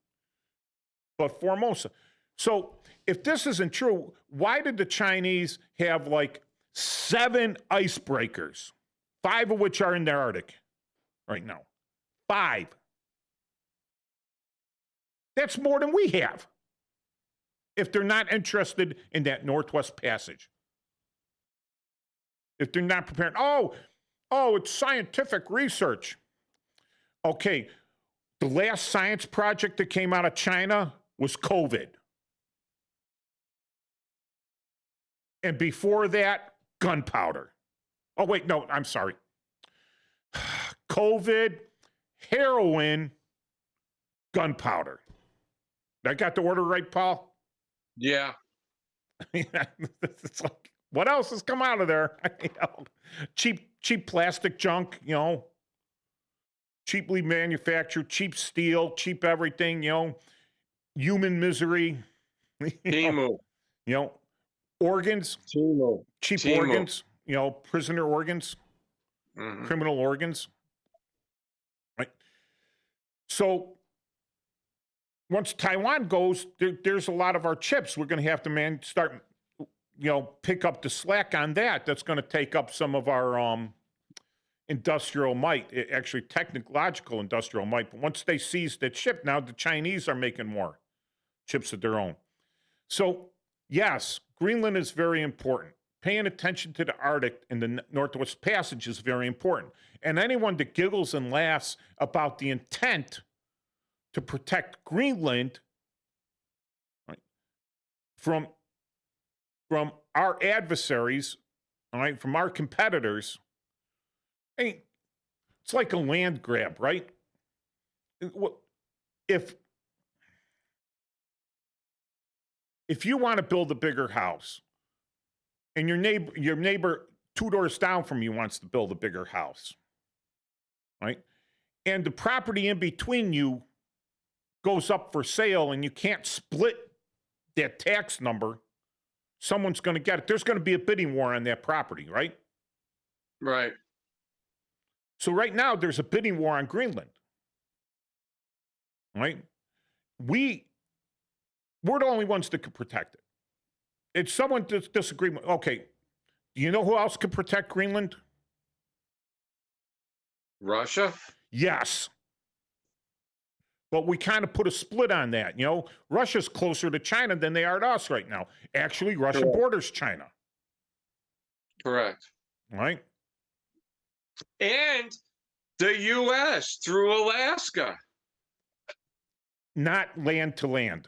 Speaker 12: But Formosa. So if this isn't true, why did the Chinese have like 7 icebreakers, 5 of which are in the Arctic right now? 5. That's more than we have. If they're not interested in that Northwest Passage. If they're not prepared. Oh, it's scientific research. Okay, the last science project that came out of China was COVID. And before that, gunpowder. Oh, wait, no, I'm sorry. COVID, heroin, gunpowder. I got the order right, Paul?
Speaker 14: Yeah.
Speaker 12: It's like, what else has come out of there? Cheap plastic junk, cheaply manufactured, cheap steel, cheap everything, human misery. Organs, cheap organs, prisoner organs, criminal organs. Right. So once Taiwan goes, there's a lot of our chips. We're going to have to start pick up the slack on that. That's going to take up some of our industrial might, actually technological industrial might. But once they seize that chip, now the Chinese are making more chips of their own. So, yes, Greenland is very important. Paying attention to the Arctic and the Northwest Passage is very important. And anyone that giggles and laughs about the intent to protect Greenland, right, from our adversaries, all right, from our competitors, it's like a land grab, right? If you want to build a bigger house, and your neighbor 2 doors down from you wants to build a bigger house, right? And the property in between you goes up for sale, and you can't split that tax number, someone's going to get it. There's going to be a bidding war on that property, right?
Speaker 14: Right.
Speaker 12: So right now, there's a bidding war on Greenland, right? We're the only ones that could protect it. It's someone disagrees. Okay, do you know who else could protect Greenland?
Speaker 14: Russia?
Speaker 12: Yes. But we kind of put a split on that. Russia's closer to China than they are to us right now. Actually, Russia borders China.
Speaker 14: Correct.
Speaker 12: right?
Speaker 14: And the U.S. through Alaska.
Speaker 12: Not land to land.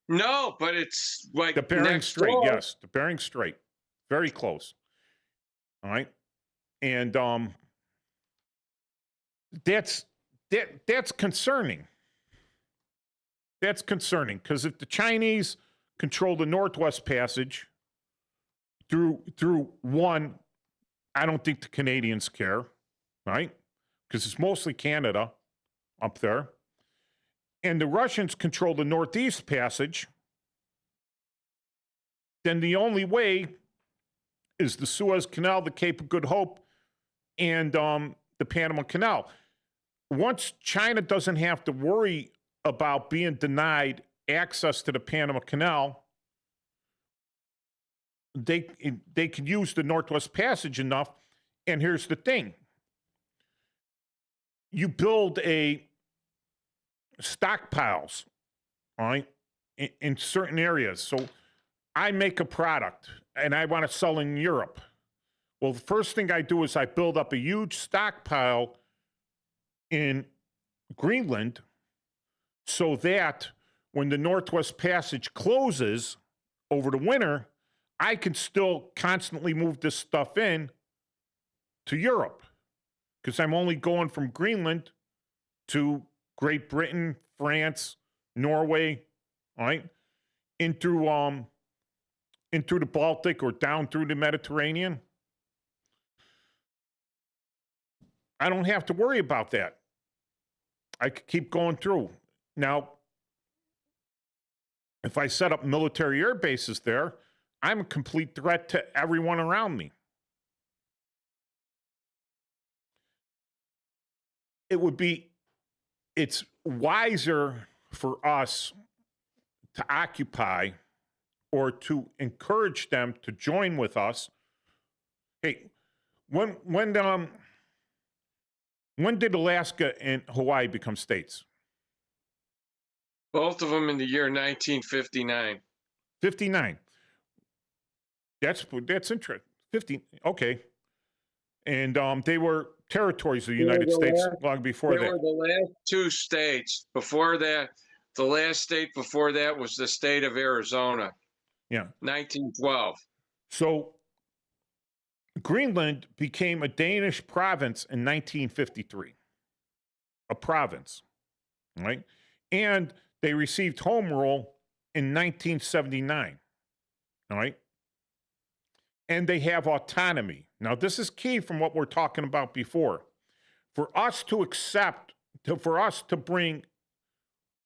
Speaker 14: No, but it's like
Speaker 12: The Bering Strait,
Speaker 14: door.
Speaker 12: yes, the Bering Strait, very close. All right, and that's concerning. That's concerning because if the Chinese control the Northwest Passage through one, I don't think the Canadians care, right? Because it's mostly Canada up there. And the Russians control the Northeast Passage, then the only way is the Suez Canal, the Cape of Good Hope, and the Panama Canal. Once China doesn't have to worry about being denied access to the Panama Canal, they can use the Northwest Passage enough. And here's the thing. You build stockpiles, all right, in certain areas. So I make a product and I want to sell in Europe. Well, the first thing I do is I build up a huge stockpile in Greenland so that when the Northwest Passage closes over the winter, I can still constantly move this stuff in to Europe because I'm only going from Greenland to Great Britain, France, Norway, all right, in through the Baltic or down through the Mediterranean. I don't have to worry about that. I could keep going through. Now, if I set up military air bases there, I'm a complete threat to everyone around me. It's wiser for us to occupy or to encourage them to join with us. Hey, when did Alaska and Hawaii become states?
Speaker 14: Both of them in the year 1959.
Speaker 12: 59. That's interesting. 50. Okay. And they were territories of the United States long before that.
Speaker 14: They were the last two states. Before that, the last state before that was the state of Arizona.
Speaker 12: Yeah.
Speaker 14: 1912.
Speaker 12: So Greenland became a Danish province in 1953. A province, right? And they received home rule in 1979, all right? And they have autonomy. Now, this is key from what we're talking about before. For us to accept, for us to bring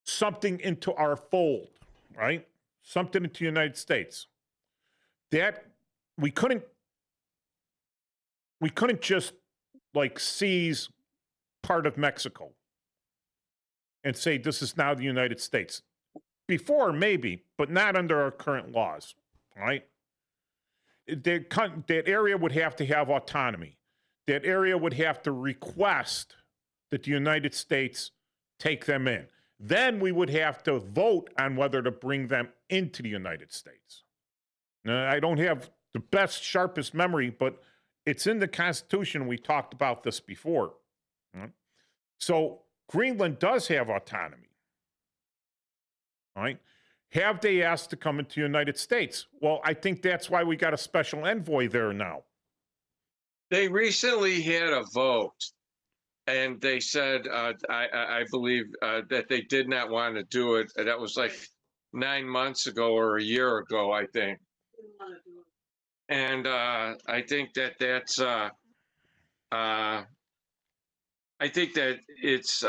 Speaker 12: something into our fold, right? Something into the United States, that we couldn't just like seize part of Mexico and say this is now the United States. Before, maybe, but not under our current laws, right? That area would have to have autonomy. That area would have to request that the United States take them in. Then we would have to vote on whether to bring them into the United States. Now, I don't have the best, sharpest memory, but it's in the Constitution. We talked about this before. Right? So Greenland does have autonomy. All right? Have they asked to come into the United States? Well, I think that's why we got a special envoy there now.
Speaker 14: They recently had a vote, and they said, I believe, that they did not want to do it. That was like 9 months ago or a year ago, I think. And I think that's I think that it's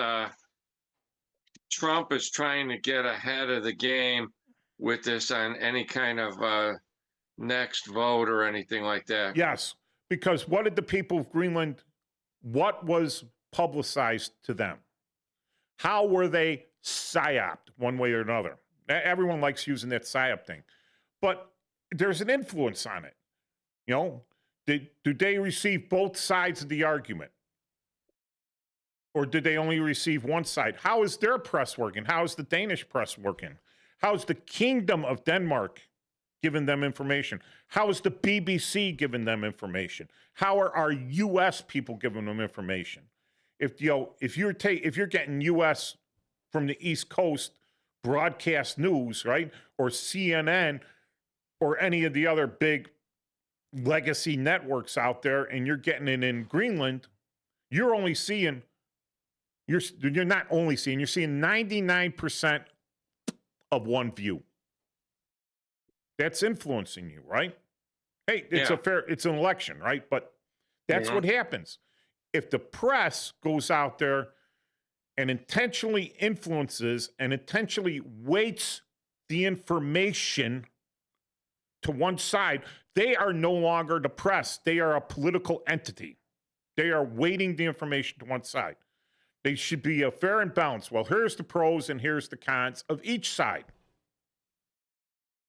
Speaker 14: Trump is trying to get ahead of the game with this on any kind of next vote or anything like that.
Speaker 12: Yes, because what did the people of Greenland, what was publicized to them? How were they psyoped one way or another? Everyone likes using that psyop thing. But there's an influence on it. You know, do they receive both sides of the argument? Or did they only receive one side? How is their press working? How is the Danish press working? How is the Kingdom of Denmark giving them information? How is the BBC giving them information? How are our U.S. people giving them information? If you're getting U.S. from the East Coast broadcast news, right, or CNN, or any of the other big legacy networks out there, and you're getting it in Greenland, you're seeing 99% of one view. That's influencing you, right? Hey, it's an election, right? But that's what happens. If the press goes out there and intentionally influences and intentionally weights the information to one side, they are no longer the press. They are a political entity. They are weighting the information to one side. They should be a fair and balanced. Well, here's the pros and here's the cons of each side.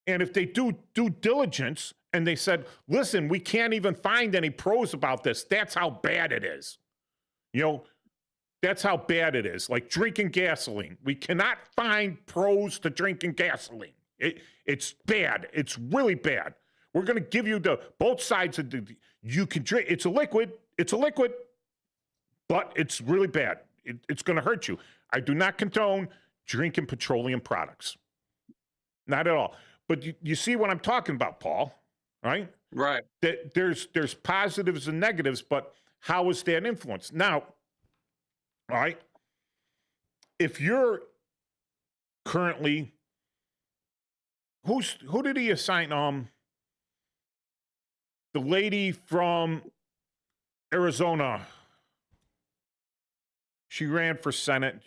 Speaker 12: And if they do due diligence and they said, listen, we can't even find any pros about this, that's how bad it is. That's how bad it is. Like drinking gasoline. We cannot find pros to drinking gasoline. It's bad. It's really bad. We're going to give you both sides of you can drink. It's a liquid, but it's really bad. It's going to hurt you. I do not condone drinking petroleum products. Not at all. But you see what I'm talking about, Paul, right?
Speaker 14: Right.
Speaker 12: That there's positives and negatives, but how is that influenced? Now, all right, if you're currently, who did he assign? The lady from Arizona. She ran for Senate.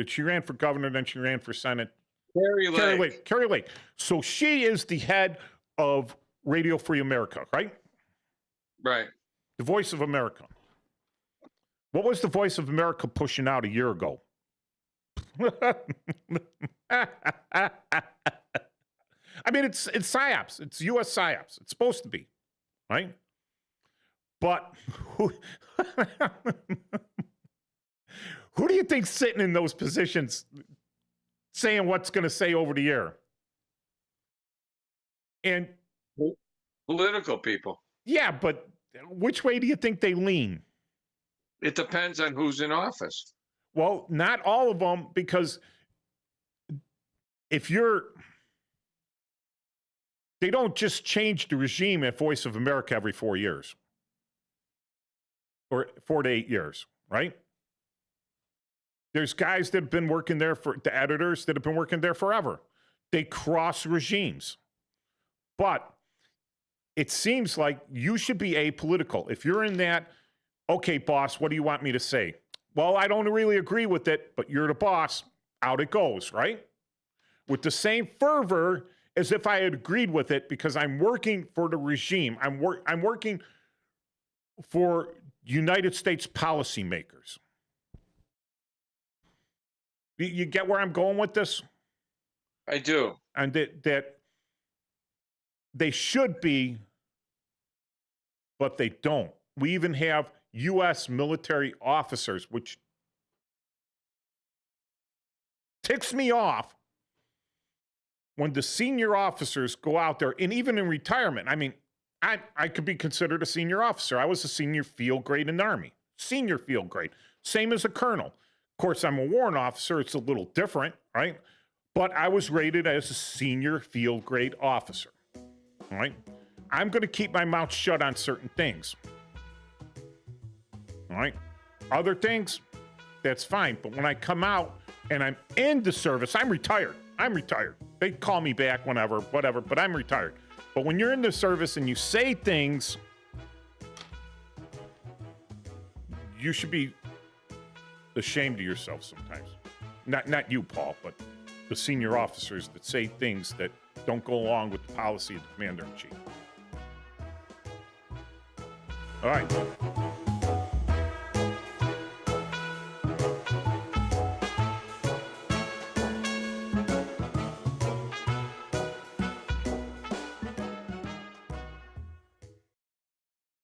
Speaker 12: She ran for governor, then she ran for Senate. Carrie Lake. So she is the head of Radio Free America, right?
Speaker 14: Right.
Speaker 12: The Voice of America. What was the Voice of America pushing out a year ago? I mean, it's PSYOPs. It's U.S. PSYOPs. It's supposed to be, right? But who do you think's sitting in those positions saying what's going to say over the air? And
Speaker 14: political people.
Speaker 12: Yeah, but which way do you think they lean?
Speaker 14: It depends on who's in office.
Speaker 12: Well, not all of them, because they don't just change the regime at Voice of America every 4 years or 4 to 8 years, right? There's guys that have been working there the editors that have been working there forever. They cross regimes. But it seems like you should be apolitical. If you're in that, okay, boss, what do you want me to say? Well, I don't really agree with it, but you're the boss. Out it goes, right? With the same fervor as if I had agreed with it, because I'm working for the regime. I'm working for United States policymakers. You get where I'm going with this?
Speaker 14: I do.
Speaker 12: And that they should be, but they don't. We even have U.S. military officers, which ticks me off when the senior officers go out there, and even in retirement. I mean, I could be considered a senior officer. I was a senior field grade in the Army. Senior field grade. Same as a colonel. Of course, I'm a warrant officer. It's a little different, right? But I was rated as a senior field grade officer, all right? I'm going to keep my mouth shut on certain things, all right? Other things, that's fine. But when I come out and I'm in the service, I'm retired. They call me back whenever, whatever, but I'm retired. But when you're in the service and you say things, you should be ashamed of yourself sometimes. Not you, Paul, but the senior officers that say things that don't go along with the policy of the commander-in-chief. All right.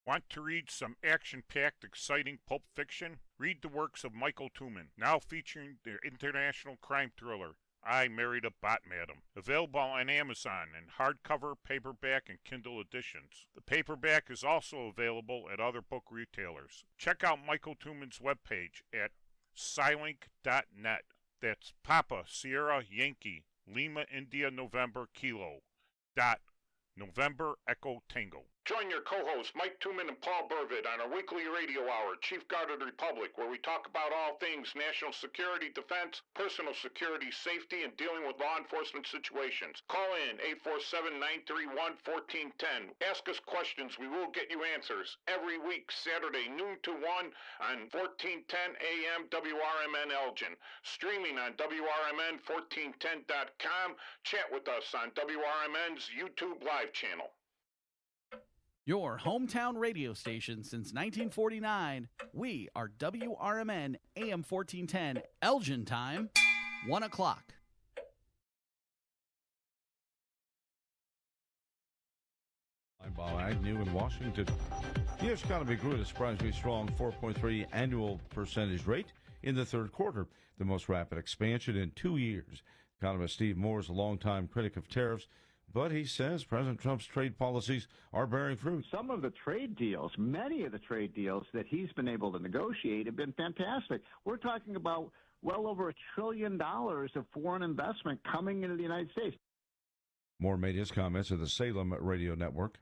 Speaker 12: Want to read some action-packed, exciting pulp fiction? Read the works of Michael Tooman, now featuring their international crime thriller, I Married a Bot Madam. Available on Amazon in hardcover, paperback, and Kindle editions. The paperback is also available at other book retailers. Check out Michael Tuman's webpage at silink.net. That's Papa Sierra Yankee Lima India November Kilo November Echo Tango.
Speaker 10: Join your co-hosts Mike Tuman and Paul Burvitt on our weekly radio hour, Chief Guard of the Republic, where we talk about all things national security, defense, personal security, safety, and dealing with law enforcement situations. Call in 847-931-1410. Ask us questions. We will get you answers. Every week, Saturday, noon to 1 on 1410 AM WRMN Elgin. Streaming on WRMN1410.com. Chat with us on WRMN's YouTube live channel.
Speaker 2: Your hometown radio station since 1949. We are WRMN AM 1410, Elgin time, 1 o'clock.
Speaker 3: I'm Bob Agnew in Washington. The U.S. economy grew at a surprisingly strong 4.3 annual percentage rate in the third quarter, the most rapid expansion in 2 years. Economist Steve Moore is a longtime critic of tariffs, but he says President Trump's trade policies are bearing fruit.
Speaker 6: Some of the trade deals, many of the trade deals that he's been able to negotiate have been fantastic. We're talking about well over $1 trillion of foreign investment coming into the United States.
Speaker 3: Moore made his comments at the Salem radio network.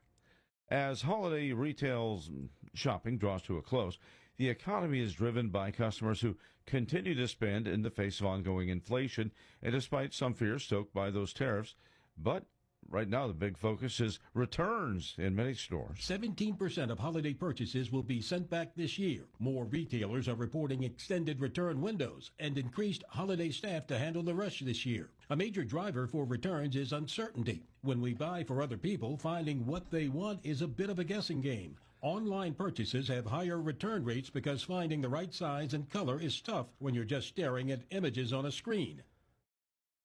Speaker 3: As holiday retail shopping draws to a close, the economy is driven by customers who continue to spend in the face of ongoing inflation and despite some fears stoked by those tariffs. But right now, the big focus is returns in many stores.
Speaker 20: 17% of holiday purchases will be sent back this year. More retailers are reporting extended return windows and increased holiday staff to handle the rush this year. A major driver for returns is uncertainty. When we buy for other people, finding what they want is a bit of a guessing game. Online purchases have higher return rates because finding the right size and color is tough when you're just staring at images on a screen.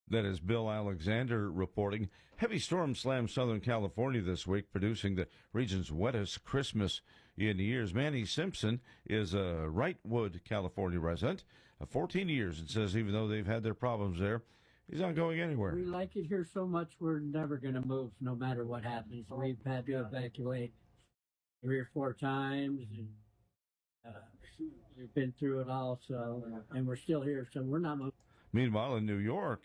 Speaker 3: That is Bill Alexander reporting. Heavy storms slammed Southern California this week, producing the region's wettest Christmas in years. Manny Simpson is a Wrightwood, California resident of 14 years and says even though they've had their problems there, he's not going anywhere.
Speaker 21: We like it here so much we're never going to move no matter what happens. We've had to evacuate 3 or 4 times, and we've been through it all, and we're still here, so we're not moving.
Speaker 3: Meanwhile, in New York,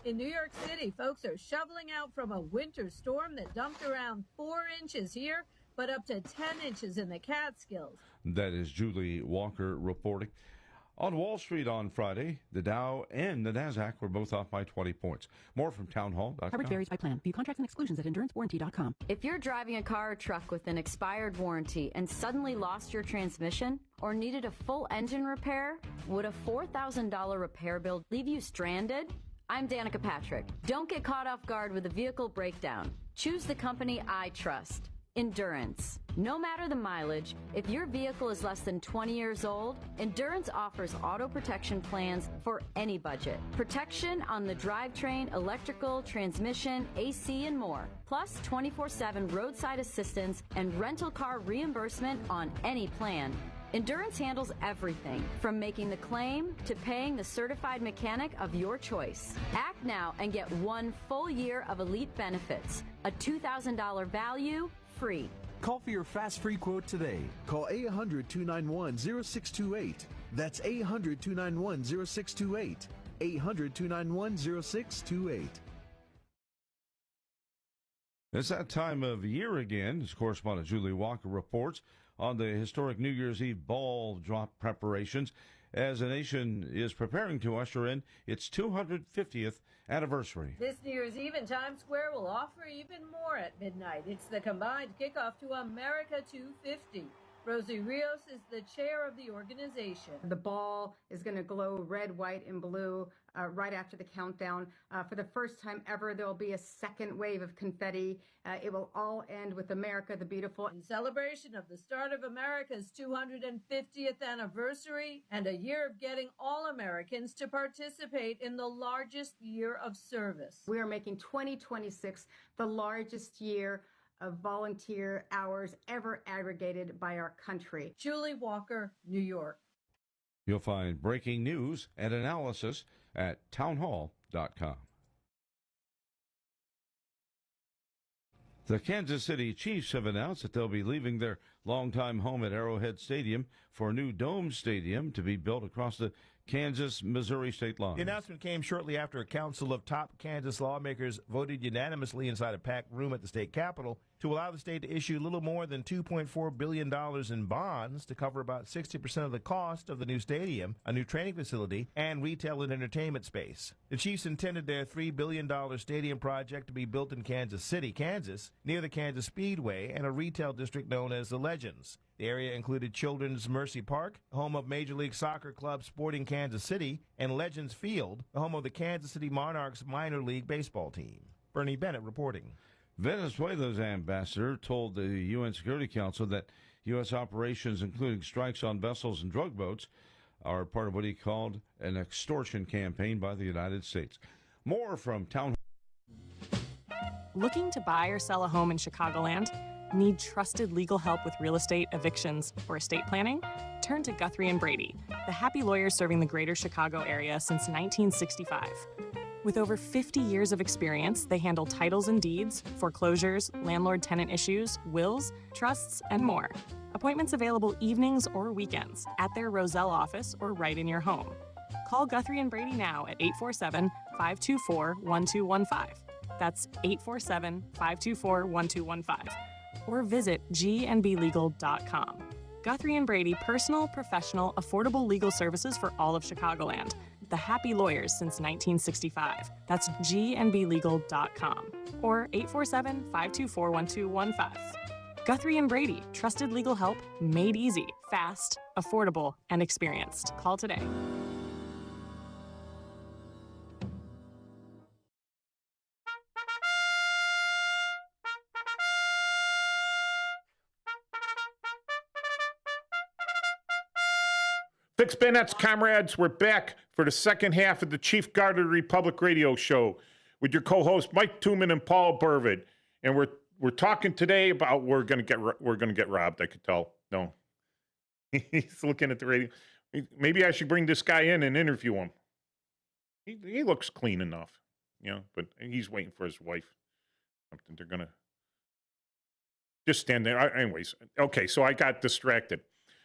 Speaker 22: in New York City, folks are shoveling out from a winter storm that dumped around 4 inches here, but up to 10 inches in the Catskills.
Speaker 3: That is Julie Walker reporting. On Wall Street on Friday, the Dow and the Nasdaq were both off by 20 points. More from townhall.com.
Speaker 23: Coverage varies by plan. View contracts and exclusions at endurancewarranty.com.
Speaker 24: If you're driving a car or truck with an expired warranty and suddenly lost your transmission or needed a full engine repair, would a $4,000 repair bill leave you stranded? I'm Danica Patrick. Don't get caught off guard with a vehicle breakdown. Choose the company I trust. Endurance. No matter the mileage, if your vehicle is less than 20 years old, Endurance offers auto protection plans for any budget. Protection on the drivetrain, electrical, transmission, AC, and more. Plus 24/7 roadside assistance and rental car reimbursement on any plan. Endurance handles everything, from making the claim to paying the certified mechanic of your choice. Act now and get 1 full year of elite benefits. A $2,000 value, free.
Speaker 25: Call for your fast free quote today. Call 800-291-0628. That's 800-291-0628. 800-291-0628.
Speaker 3: It's that time of year again, as correspondent Julie Walker reports on the historic New Year's Eve ball drop preparations as the nation is preparing to usher in its 250th anniversary.
Speaker 22: This New Year's Eve in Times Square will offer even more at midnight. It's the combined kickoff to America 250. Rosie Rios is the chair of the organization.
Speaker 26: The ball is going to glow red, white, and blue right after the countdown. For the first time ever, there will be a second wave of confetti. It will all end with America the Beautiful.
Speaker 22: In celebration of the start of America's 250th anniversary and a year of getting all Americans to participate in the largest year of service.
Speaker 26: We are making 2026 the largest year of volunteer hours ever aggregated by our country.
Speaker 22: Julie Walker, New York.
Speaker 3: You'll find breaking news and analysis at townhall.com. The Kansas City Chiefs have announced that they'll be leaving their longtime home at Arrowhead Stadium for a new dome stadium to be built across the Kansas-Missouri state line.
Speaker 1: The announcement came shortly after a council of top Kansas lawmakers voted unanimously inside a packed room at the state capitol to allow the state to issue little more than $2.4 billion in bonds to cover about 60% of the cost of the new stadium, a new training facility, and retail and entertainment space. The Chiefs intended their $3 billion stadium project to be built in Kansas City, Kansas, near the Kansas Speedway and a retail district known as the Legends. The area included Children's Mercy Park, home of Major League Soccer club Sporting Kansas City, and Legends Field, the home of the Kansas City Monarchs minor league baseball team. Bernie Bennett reporting.
Speaker 3: Venezuela's ambassador told the UN Security Council that U.S. operations, including strikes on vessels and drug boats, are part of what he called an extortion campaign by the United States. More from Town Hall.
Speaker 4: Looking to buy or sell a home in Chicagoland? Need trusted legal help with real estate, evictions, or estate planning? Turn to Guthrie & Brady, the happy lawyers serving the greater Chicago area since 1965. With over 50 years of experience, they handle titles and deeds, foreclosures, landlord-tenant issues, wills, trusts, and more. Appointments available evenings or weekends at their Roselle office or right in your home. Call Guthrie & Brady now at 847-524-1215. That's 847-524-1215. Or visit gnblegal.com. Guthrie & Brady, personal, professional, affordable legal services for all of Chicagoland. The happy lawyers since 1965. That's gnblegal.com. Or 847-524-1215. Guthrie & Brady, trusted legal help made easy, fast, affordable, and experienced. Call today.
Speaker 12: Fix Bennett's comrades, we're back for the second half of the Chief Guardian Public Radio Show with your co-hosts Mike Tooman and Paul Burvid, and we're talking today about we're gonna get robbed. I could tell. No, he's looking at the radio. Maybe I should bring this guy in and interview him. He looks clean enough, but he's waiting for his wife. Something they're gonna just stand there. Anyways, okay. So I got distracted.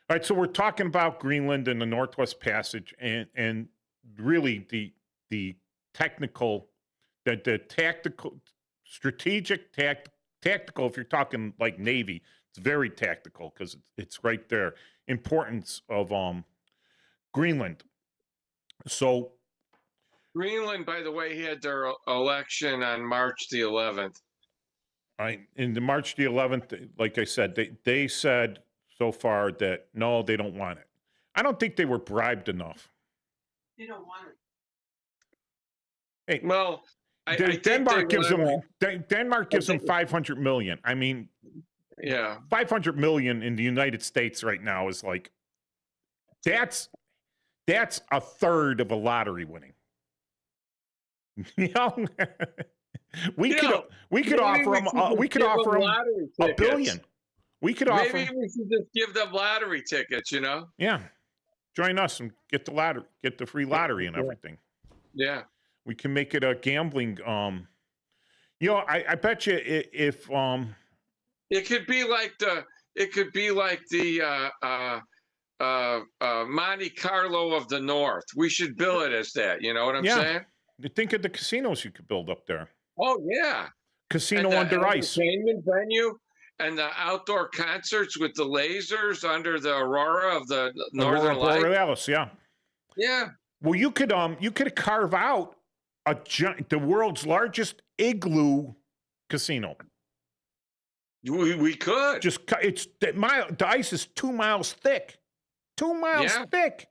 Speaker 12: All right, so we're talking about Greenland and the Northwest Passage, and really the technical, the tactical, strategic, tactical. If you're talking like Navy, it's very tactical because it's right there. Importance of Greenland. So
Speaker 14: Greenland, by the way, had their election on March the 11th.
Speaker 12: All right, in the March the 11th, like I said, they said so far that no, they don't want it. I don't think they were bribed enough.
Speaker 14: They don't want
Speaker 12: it. Hey,
Speaker 14: well,
Speaker 12: Denmark gives them $500 million. I mean,
Speaker 14: yeah,
Speaker 12: $500 million in the United States right now is like that's a third of a lottery winning. We could offer them $1 billion. We could offer.
Speaker 14: Maybe we should just give them lottery tickets,
Speaker 12: Yeah. Join us and get the lottery, get the free lottery and everything.
Speaker 14: Yeah.
Speaker 12: We can make it a gambling. I bet you if
Speaker 14: it could be like the Monte Carlo of the North. We should bill it as that. You know what I'm saying?
Speaker 12: Think of the casinos you could build up there.
Speaker 14: Oh yeah.
Speaker 12: Casino under ice.
Speaker 14: Entertainment venue. And the outdoor concerts with the lasers under the aurora of the Northern Lights.
Speaker 12: Yeah.
Speaker 14: Yeah.
Speaker 12: Well, you could carve out the world's largest igloo casino.
Speaker 14: We could.
Speaker 12: The ice is 2 miles thick. 2 miles thick.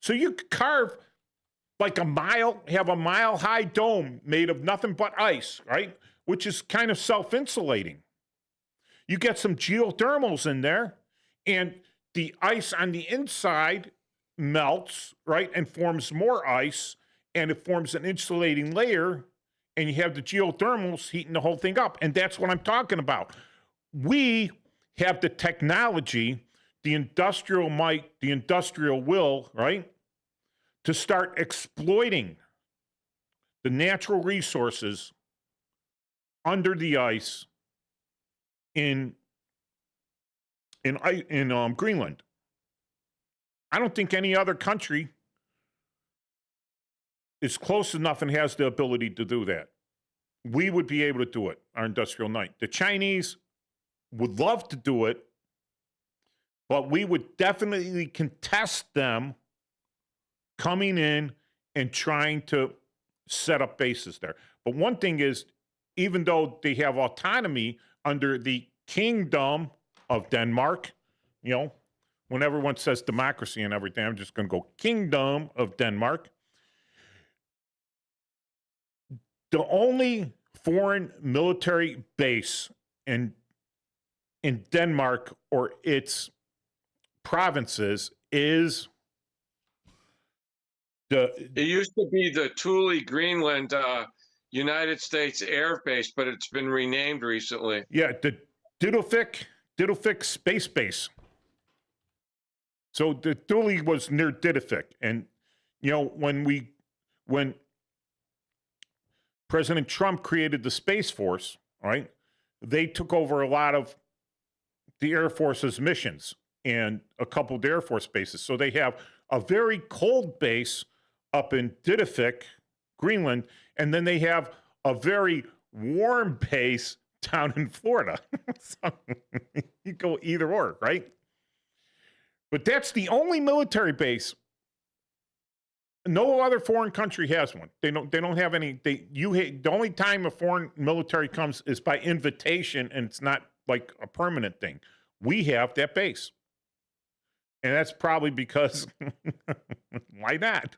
Speaker 12: So you could carve like have a mile high dome made of nothing but ice, right? Which is kind of self-insulating. You get some geothermals in there, and the ice on the inside melts, right, and forms more ice, and it forms an insulating layer, and you have the geothermals heating the whole thing up, and that's what I'm talking about. We have the technology, the industrial might, the industrial will, right, to start exploiting the natural resources under the ice in Greenland. I don't think any other country is close enough and has the ability to do that. We would be able to do it, our industrial night. The Chinese would love to do it, but we would definitely contest them coming in and trying to set up bases there. But one thing is, even though they have autonomy under the Kingdom of Denmark, you know, when everyone says democracy and everything, I'm just going to go Kingdom of Denmark. The only foreign military base in Denmark or its provinces is
Speaker 14: It used to be the Thule, Greenland, United States Air Base, but it's been renamed recently.
Speaker 12: Yeah, the Diddelvik Space Base. So the Thule was near Diddelvik, and you know when President Trump created the Space Force, right? They took over a lot of the Air Force's missions and a couple of the Air Force bases. So they have a very cold base up in Diddelvik, Greenland, and then they have a very warm base down in Florida. So you go either or, right? But that's the only military base. No other foreign country has one. They don't have any. The only time a foreign military comes is by invitation, and it's not like a permanent thing. We have that base, and that's probably because why not?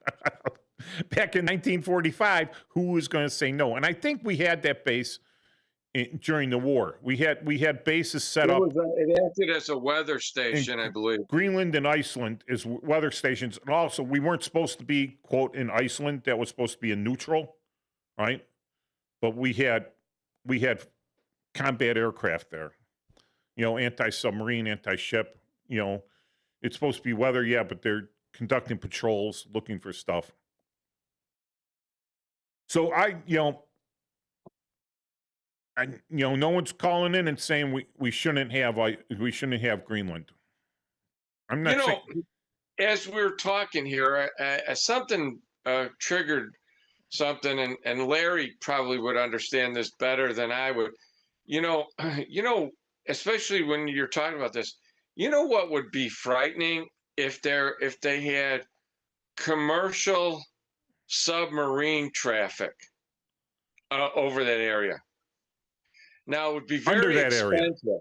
Speaker 12: Back in 1945, who was going to say no? And I think we had that base during the war. We had bases set up.
Speaker 14: It acted as a weather station, I believe.
Speaker 12: Greenland and Iceland is weather stations. And also, we weren't supposed to be, quote, in Iceland. That was supposed to be a neutral, right? But we had combat aircraft there. You know, anti-submarine, anti-ship. You know, it's supposed to be weather, yeah, but they're conducting patrols, looking for stuff. So no one's calling in and saying we shouldn't have Greenland. I'm not saying.
Speaker 14: As we're talking here, something triggered something, and Larry probably would understand this better than I would. You know, especially when you're talking about this. You know what would be frightening if they had commercial submarine traffic over that area. Now it would be very expensive. Area.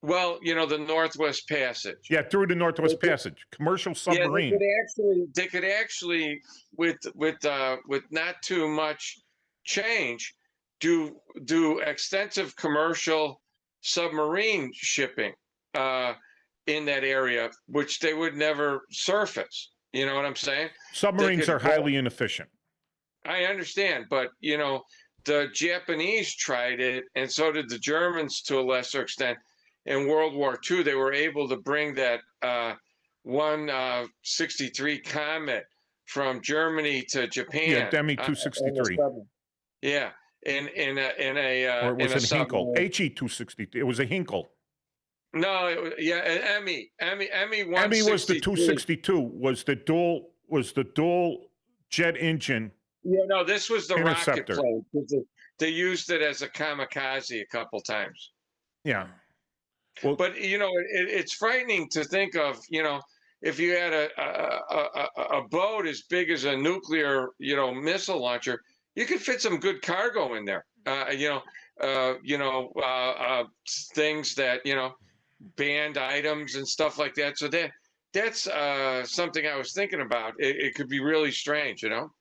Speaker 14: Well, you know, the Northwest Passage.
Speaker 12: Yeah, through the Northwest Passage, commercial submarine.
Speaker 14: Yeah, they could actually, with not too much change, do extensive commercial submarine shipping in that area, which they would never surface. You know what I'm saying?
Speaker 12: Submarines are highly inefficient.
Speaker 14: I understand, but you know, the Japanese tried it, and so did the Germans to a lesser extent. In World War II, they were able to bring that 163 Comet from Germany to Japan.
Speaker 12: Yeah, Demi 263.
Speaker 14: Yeah, in a
Speaker 12: or was it Hinkle? HE 263. It was a Hinkle.
Speaker 14: No, Emmy 163.
Speaker 12: Emmy was the 262. Was the dual jet engine.
Speaker 14: Yeah, no, this was the
Speaker 12: Interceptor.
Speaker 14: rocket plane. They used it as a kamikaze a couple times.
Speaker 12: Yeah.
Speaker 14: Well, but you know, it's frightening to think of. You know, if you had a boat as big as a nuclear, you know, missile launcher, you could fit some good cargo in there. Things that, you know, banned items and stuff like that. So that's something I was thinking about. It could be really strange, you know.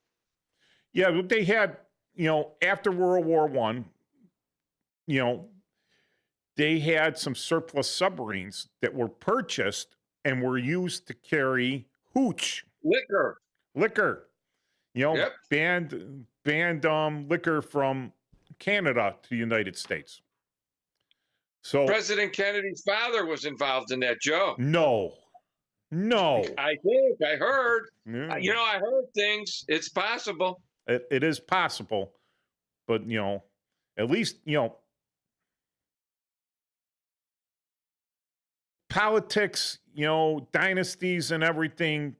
Speaker 12: Yeah, they had, you know, after World War I, you know, they had some surplus submarines that were purchased and were used to carry hooch. Liquor. You know,
Speaker 14: yep.
Speaker 12: banned liquor from Canada to the United States. So
Speaker 14: President Kennedy's father was involved in that, Joe.
Speaker 12: No. No.
Speaker 14: I think I heard.
Speaker 12: Yeah.
Speaker 14: I heard things. It's possible.
Speaker 12: It is possible, but at least politics, dynasties and everything.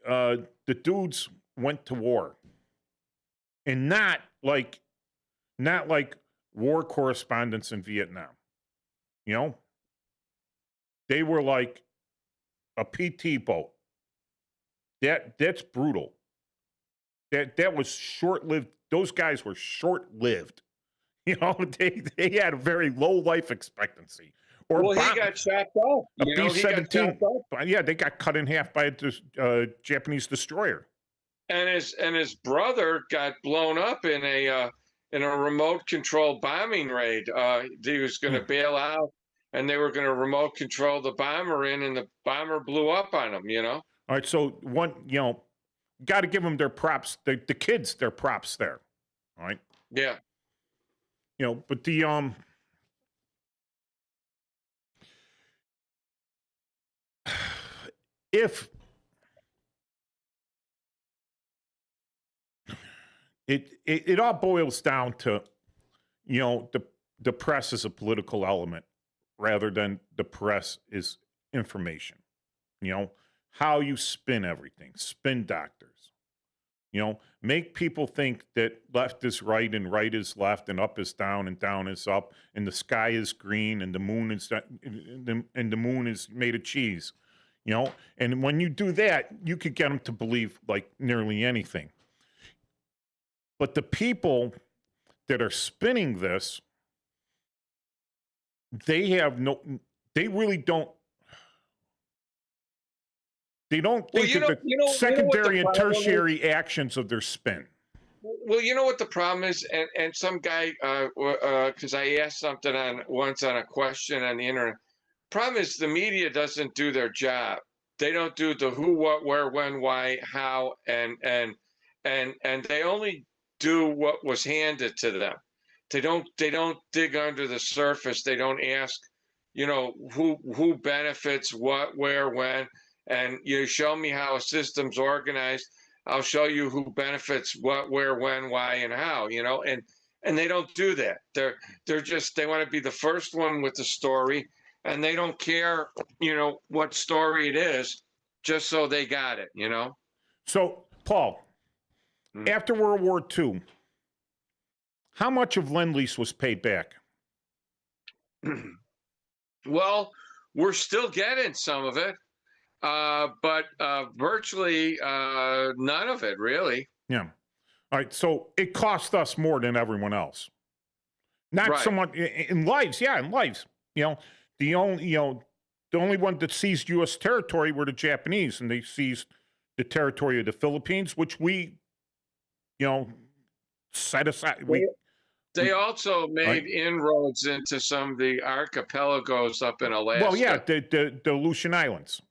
Speaker 12: The dudes went to war, and not like war correspondents in Vietnam. They were like a PT boat. That's brutal. That was short-lived. Those guys were short-lived. They had a very low life expectancy.
Speaker 14: He got chopped off.
Speaker 12: A B-17. Yeah, they got cut in half by a Japanese destroyer.
Speaker 14: And his brother got blown up in a remote control bombing raid. He was going to bail out, and they were going to remote control the bomber and the bomber blew up on him.
Speaker 12: All right, so got to give them their props. The kids, their props there. All right.
Speaker 14: Yeah.
Speaker 12: But the if it all boils down to the press is a political element rather than the press is information. How you spin everything, spin doctors. Make people think that left is right and right is left and up is down and down is up and the sky is green and the moon is made of cheese. And when you do that, you could get them to believe like nearly anything. But the people that are spinning this, they really don't. They don't think of the secondary and tertiary actions of their spin.
Speaker 14: Well, you know what the problem is, and some guy, because I asked something once on a question on the internet. Problem is the media doesn't do their job. They don't do the who, what, where, when, why, how, and they only do what was handed to them. They don't dig under the surface. They don't ask, who benefits what, where, when. And you show me how a system's organized, I'll show you who benefits what, where, when, why, and how, and they don't do that. They want to be the first one with the story, and they don't care, what story it is, just so they got it,
Speaker 12: So, Paul, after World War II, how much of Lend-Lease was paid back?
Speaker 14: Well, we're still getting some of it. But virtually none of it, really.
Speaker 12: Yeah. All right. So it cost us more than everyone else. Not so much in lives. Yeah, in lives. The only one that seized U.S. territory were the Japanese, and they seized the territory of the Philippines, which we, set aside.
Speaker 14: They also made inroads into some of the archipelagos up in Alaska.
Speaker 12: Well, yeah, the Aleutian Islands.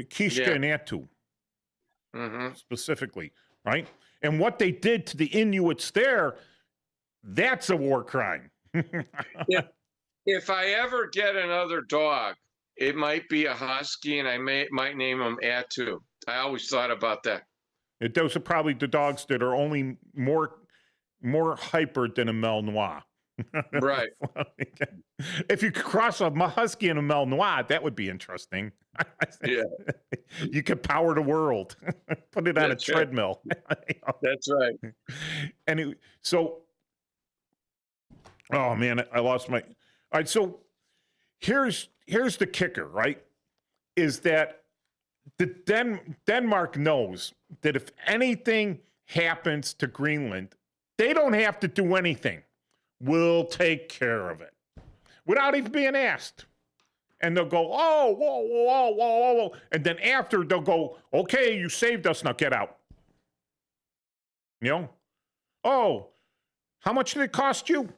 Speaker 12: Kishka and Atu, specifically, right? And what they did to the Inuits there, that's a war crime.
Speaker 14: If I ever get another dog, it might be a husky, and I might name him Atu. I always thought about that.
Speaker 12: Those are probably the dogs that are only more hyper than a Malinois.
Speaker 14: Right.
Speaker 12: If you could cross a husky and a Malinois, that would be interesting.
Speaker 14: Yeah.
Speaker 12: You could power the world. Put it on a treadmill.
Speaker 14: That's right.
Speaker 12: And oh man, I lost my. All right, so here's the kicker, right? Is that Denmark knows that if anything happens to Greenland, they don't have to do anything. We'll take care of it without even being asked. And they'll go, oh, whoa, whoa, whoa, whoa, whoa. And then after they'll go, okay, you saved us, now get out. Oh, how much did it cost you?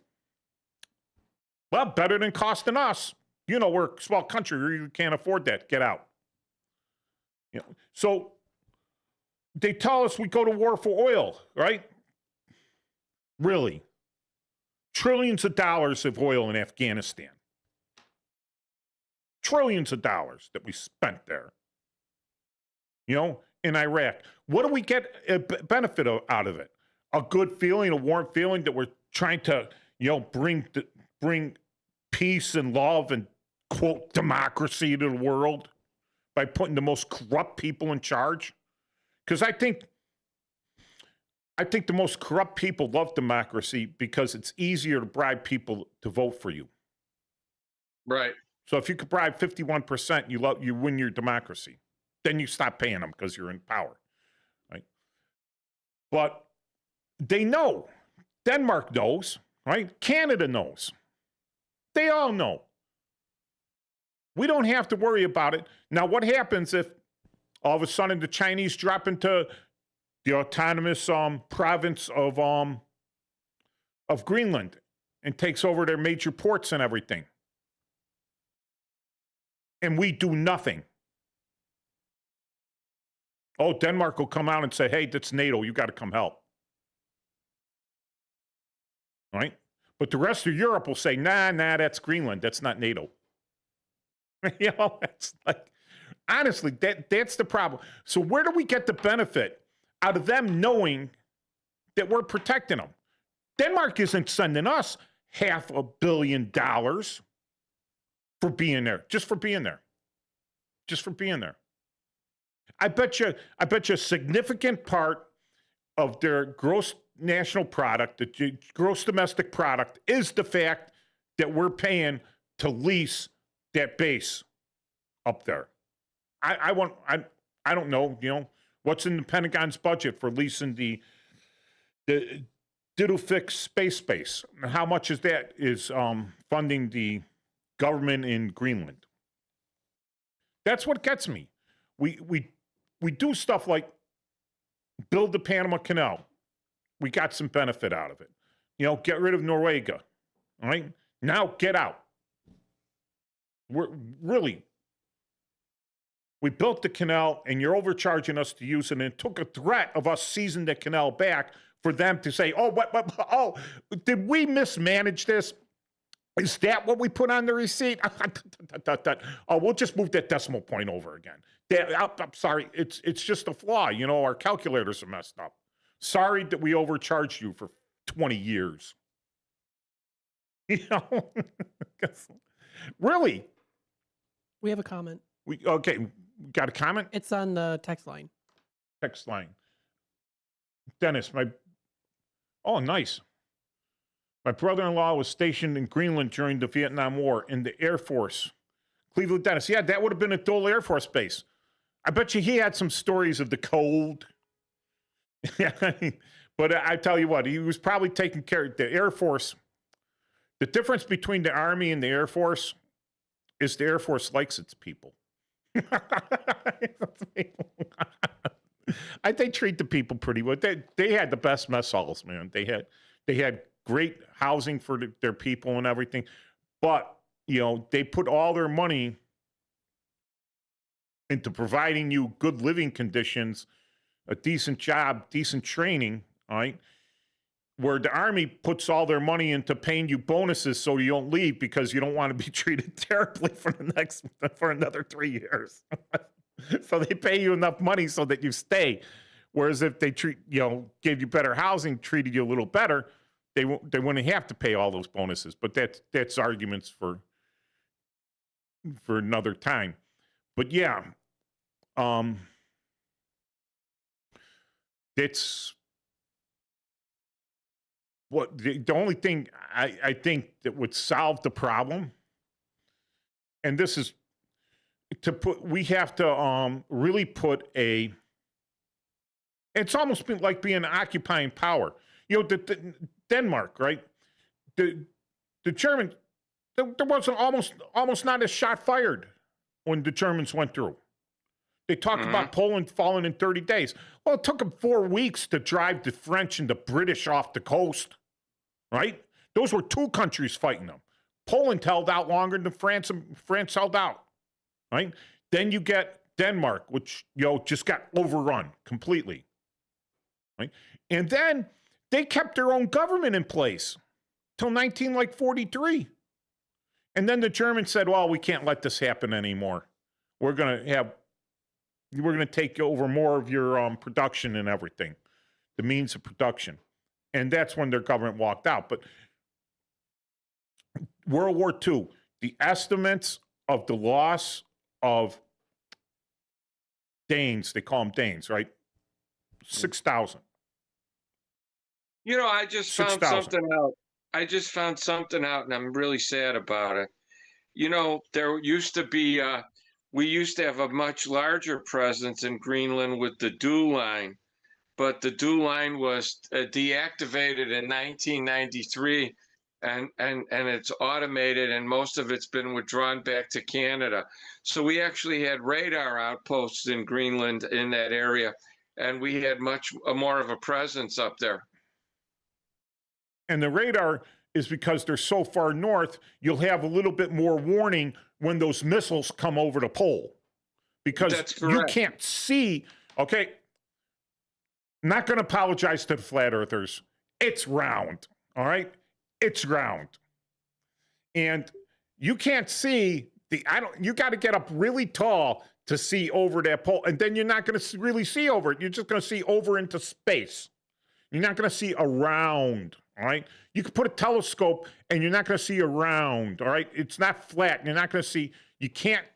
Speaker 12: Well, better than costing us. We're a small country, you can't afford that, get out. So they tell us we go to war for oil, right? Really? Trillions of dollars of oil in Afghanistan. Trillions of dollars that we spent there. in Iraq. What do we get a benefit out of it? A good feeling, a warm feeling that we're trying to, bring peace and love and, quote, democracy to the world by putting the most corrupt people in charge? Because I think the most corrupt people love democracy because it's easier to bribe people to vote for you.
Speaker 14: Right.
Speaker 12: So if you could bribe 51%, you win your democracy. Then you stop paying them because you're in power. Right? But they know. Denmark knows, right? Canada knows. They all know. We don't have to worry about it. Now, what happens if all of a sudden the Chinese drop into the autonomous province of Greenland and takes over their major ports and everything? And we do nothing. Oh, Denmark will come out and say, hey, that's NATO. You got to come help. Right? But the rest of Europe will say, nah, that's Greenland. That's not NATO. It's like, honestly, that's the problem. So where do we get the benefit out of them knowing that we're protecting them? Denmark isn't sending us $500 million for being there, just for being there. I bet you a significant part of their gross national product, the gross domestic product, is the fact that we're paying to lease that base up there. I don't know, what's in the Pentagon's budget for leasing the Diddlefix space base. How much is funding the government in Greenland? That's what gets me. We do stuff like build the Panama Canal. We got some benefit out of it. Get rid of Norwega. All right? Now get out. We built the canal and you're overcharging us to use it, and it took a threat of us seizing the canal back for them to say, oh, did we mismanage this? Is that what we put on the receipt? Oh, we'll just move that decimal point over again. I'm sorry, it's just a flaw. Our calculators are messed up. Sorry that we overcharged you for 20 years. Really?
Speaker 5: We have a comment.
Speaker 12: We got a comment?
Speaker 5: It's on the text line.
Speaker 12: Dennis, oh, nice. My brother-in-law was stationed in Greenland during the Vietnam War in the Air Force. Cleveland Dennis. Yeah, that would have been at Dole Air Force Base. I bet you he had some stories of the cold. But I tell you what, he was probably taking care of the Air Force. The difference between the Army and the Air Force is the Air Force likes its people. They treat the people pretty well. They had the best mess halls, man. They had great housing for their people and everything. But, they put all their money into providing you good living conditions, a decent job, decent training, all right? Where the Army puts all their money into paying you bonuses so you don't leave because you don't want to be treated terribly for another 3 years. So they pay you enough money so that you stay. Whereas if they gave you better housing, treated you a little better, they wouldn't have to pay all those bonuses. But that's arguments for another time. But yeah, it's what the only thing I think that would solve the problem, and this is we have to really put it's almost been like being an occupying power. Denmark, right? The German, there wasn't almost not a shot fired when the Germans went through. They talked about Poland falling in 30 days. Well, it took them 4 weeks to drive the French and the British off the coast, right? Those were two countries fighting them. Poland held out longer than France held out, right? Then you get Denmark, which, just got overrun completely, right? And then they kept their own government in place till 1943. And then the Germans said, well, we can't let this happen anymore. We're going to have, we're going to take over more of your production and everything, the means of production. And that's when their government walked out. But World War II, the estimates of the loss of Danes, they call them Danes, right? 6,000.
Speaker 14: You know, I just found
Speaker 12: 6,000.
Speaker 14: something out. I just found something out, and I'm really sad about it. You know, there used to be, we used to have a much larger presence in Greenland with the DEW line, but the DEW line was deactivated in 1993, and it's automated, and most of it's been withdrawn back to Canada. So we actually had radar outposts in Greenland in that area, and we had much more of a presence up there.
Speaker 12: And the radar is because they're so far north, you'll have a little bit more warning when those missiles come over the pole. Because you can't see, okay, not going to apologize to the flat earthers. It's round, all right? It's round. And you can't see you got to get up really tall to see over that pole. And then you're not going to really see over it. You're just going to see over into space. You're not going to see around, all right? You can put a telescope and you're not going to see around, all right? It's not flat. You're not going to see, you can't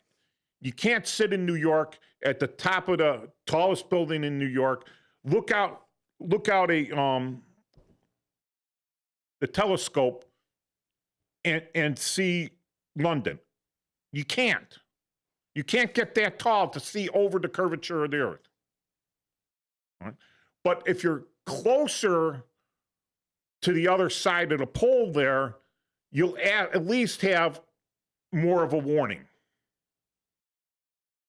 Speaker 12: sit in New York at the top of the tallest building in New York, look out the telescope and see London. You can't. You can't get that tall to see over the curvature of the earth. All right? But if you're closer to the other side of the pole there, you'll at least have more of a warning.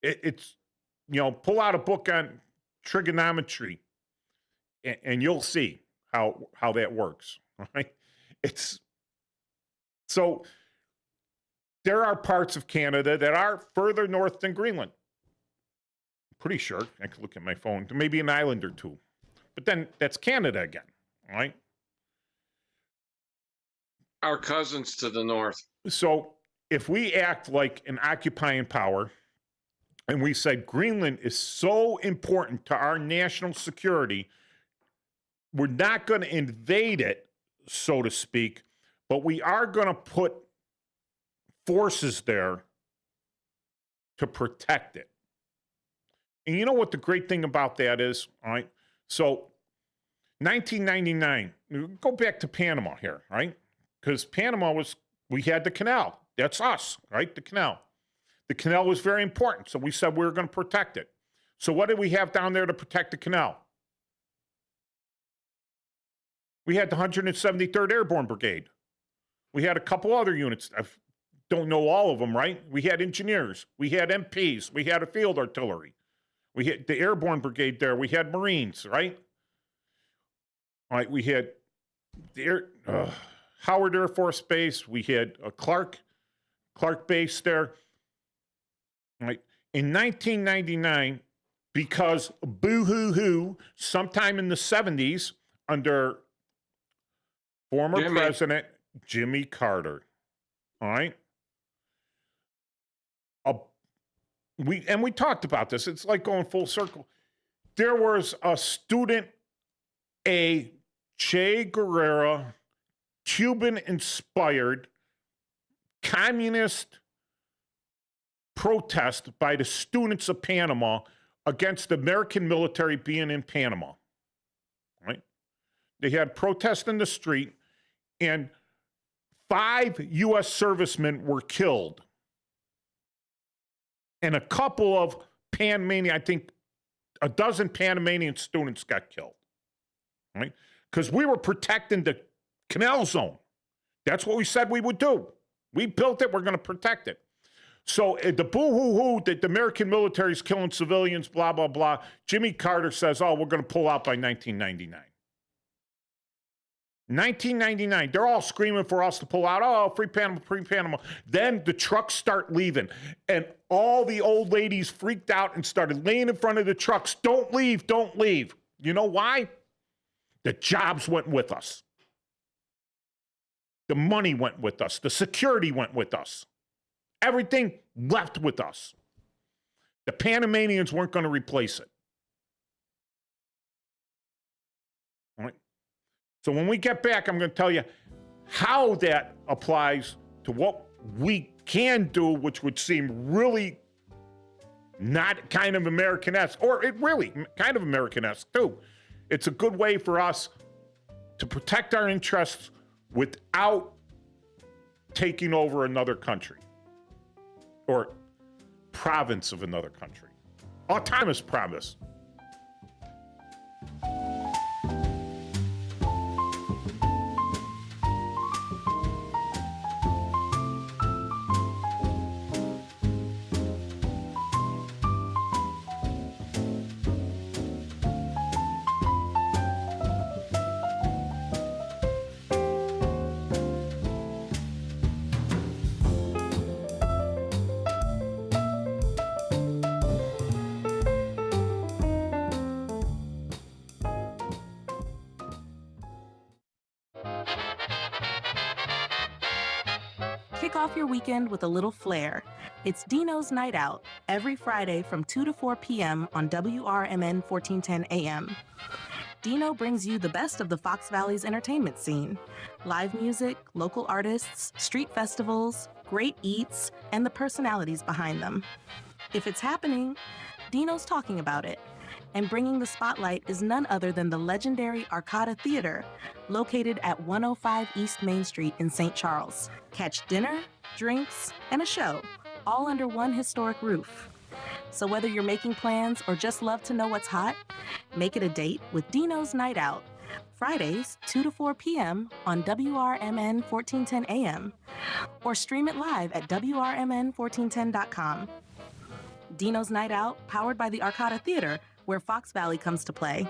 Speaker 12: It's, pull out a book on trigonometry and you'll see how that works. All right. So there are parts of Canada that are further north than Greenland. I'm pretty sure. I could look at my phone. There may be an island or two. But then that's Canada again, all right?
Speaker 14: Our cousins to the north.
Speaker 12: So if we act like an occupying power and we said Greenland is so important to our national security, we're not going to invade it, so to speak, but we are going to put forces there to protect it. And you know what the great thing about that is, all right? So 1999, go back to Panama here, right? Because Panama we had the canal. That's us, right? The canal. The canal was very important, so we said we were going to protect it. So what did we have down there to protect the canal? We had the 173rd Airborne Brigade. We had a couple other units. I don't know all of them, right? We had engineers. We had MPs. We had a field artillery. We had the Airborne Brigade there. We had Marines, right? All right, we had the Howard Air Force Base. We had a Clark Base there. All right. In 1999, because boo-hoo-hoo, sometime in the 70s, under former President Jimmy Carter, all right? We talked about this. It's like going full circle. There was a student, a Che Guevara, Cuban-inspired communist protest by the students of Panama against the American military being in Panama. Right? They had protests in the street, and 5 U.S. servicemen were killed. And a couple of Panamanian, I think a dozen Panamanian students got killed. Right? Because we were protecting the canal zone. That's what we said we would do. We built it, we're going to protect it. So the boo-hoo-hoo that the American military is killing civilians, blah, blah, blah, Jimmy Carter says, oh, we're going to pull out by 1999. 1999, they're all screaming for us to pull out. Oh, free Panama, free Panama. Then the trucks start leaving, and all the old ladies freaked out and started laying in front of the trucks. Don't leave, don't leave. You know why? The jobs went with us. The money went with us. The security went with us. Everything left with us. The Panamanians weren't going to replace it. All right. So when we get back, I'm going to tell you how that applies to what we can do, which would seem really not kind of American-esque, or it really kind of American-esque too. It's a good way for us to protect our interests without taking over another country or province of another country. Autonomous province.
Speaker 4: Kick off your weekend with a little flair. It's Dino's Night Out, every Friday from 2 to 4 p.m. on WRMN 1410 AM. Dino brings you the best of the Fox Valley's entertainment scene. Live music, local artists, street festivals, great eats, and the personalities behind them. If it's happening, Dino's talking about it. And bringing the spotlight is none other than the legendary Arcada Theater, located at 105 East Main Street in St. Charles. Catch dinner, drinks, and a show, all under one historic roof. So whether you're making plans or just love to know what's hot, make it a date with Dino's Night Out, Fridays, 2 to 4 p.m. on WRMN 1410 AM, or stream it live at WRMN1410.com. Dino's Night Out, powered by the Arcada Theater, where Fox Valley comes to play.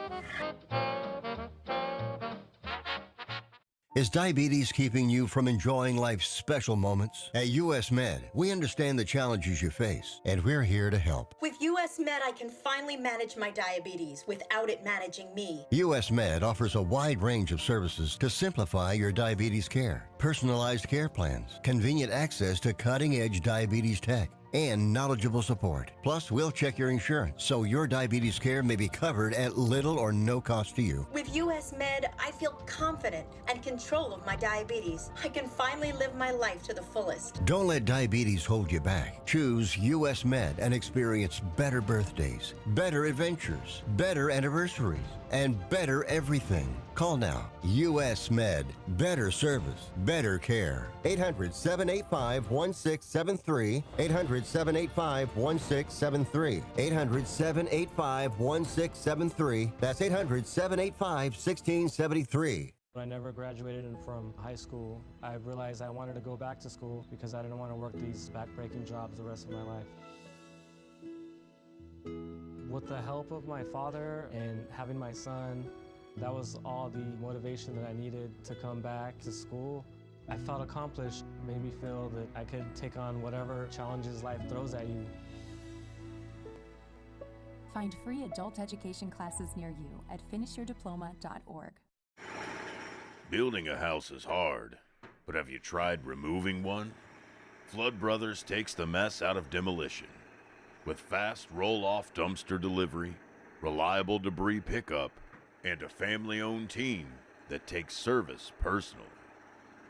Speaker 7: Is diabetes keeping you from enjoying life's special moments? At US Med, we understand the challenges you face, and we're here to help.
Speaker 8: With US Med, I can finally manage my diabetes without it managing me.
Speaker 7: US Med offers a wide range of services to simplify your diabetes care. Personalized care plans, convenient access to cutting-edge diabetes tech, and knowledgeable support. Plus, we'll check your insurance so your diabetes care may be covered at little or no cost to you.
Speaker 8: With US Med, I feel confident and control of my diabetes. I can finally live my life to the fullest.
Speaker 7: Don't let diabetes hold you back. Choose US Med and experience better birthdays, better adventures, better anniversaries, and better everything. Call now. US Med. Better service. Better care. 800-785-1673. 800-785-1673. 800-785-1673. That's 800-785-1673.
Speaker 9: When I never graduated from high school, I realized I wanted to go back to school because I didn't want to work these back-breaking jobs the rest of my life. With the help of my father and having my son, that was all the motivation that I needed to come back to school. I felt accomplished, made me feel that I could take on whatever challenges life throws at you.
Speaker 11: Find free adult education classes near you at finishyourdiploma.org.
Speaker 13: Building a house is hard, but have you tried removing one? Flood Brothers takes the mess out of demolition. With fast roll-off dumpster delivery, reliable debris pickup, and a family-owned team that takes service personally.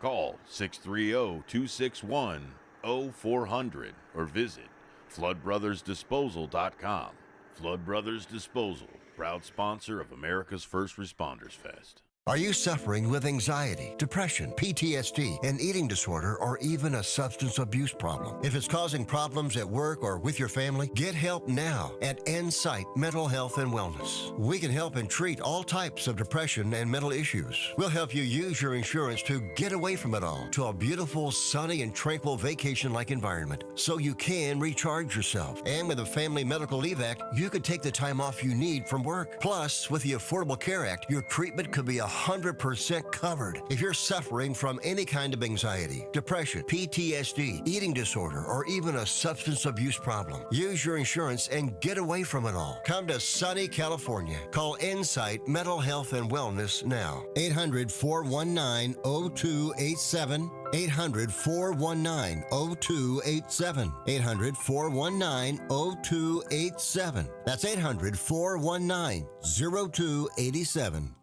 Speaker 13: Call 630-261-0400 or visit floodbrothersdisposal.com. Flood Brothers Disposal, proud sponsor of America's First Responders Fest.
Speaker 7: Are you suffering with anxiety, depression, PTSD, an eating disorder, or even a substance abuse problem? If it's causing problems at work or with your family, get help now at Insight Mental Health and Wellness. We can help and treat all types of depression and mental issues. We'll help you use your insurance to get away from it all to a beautiful, sunny, and tranquil vacation-like environment so you can recharge yourself. And with a Family Medical Leave Act, you could take the time off you need from work. Plus, with the Affordable Care Act, your treatment could be 100% covered. If you're suffering from any kind of anxiety, depression, PTSD, eating disorder, or even a substance abuse problem, use your insurance and get away from it all. Come to sunny California. Call Insight Mental Health and Wellness now. 800-419-0287. 800-419-0287. 800-419-0287. That's 800-419-0287.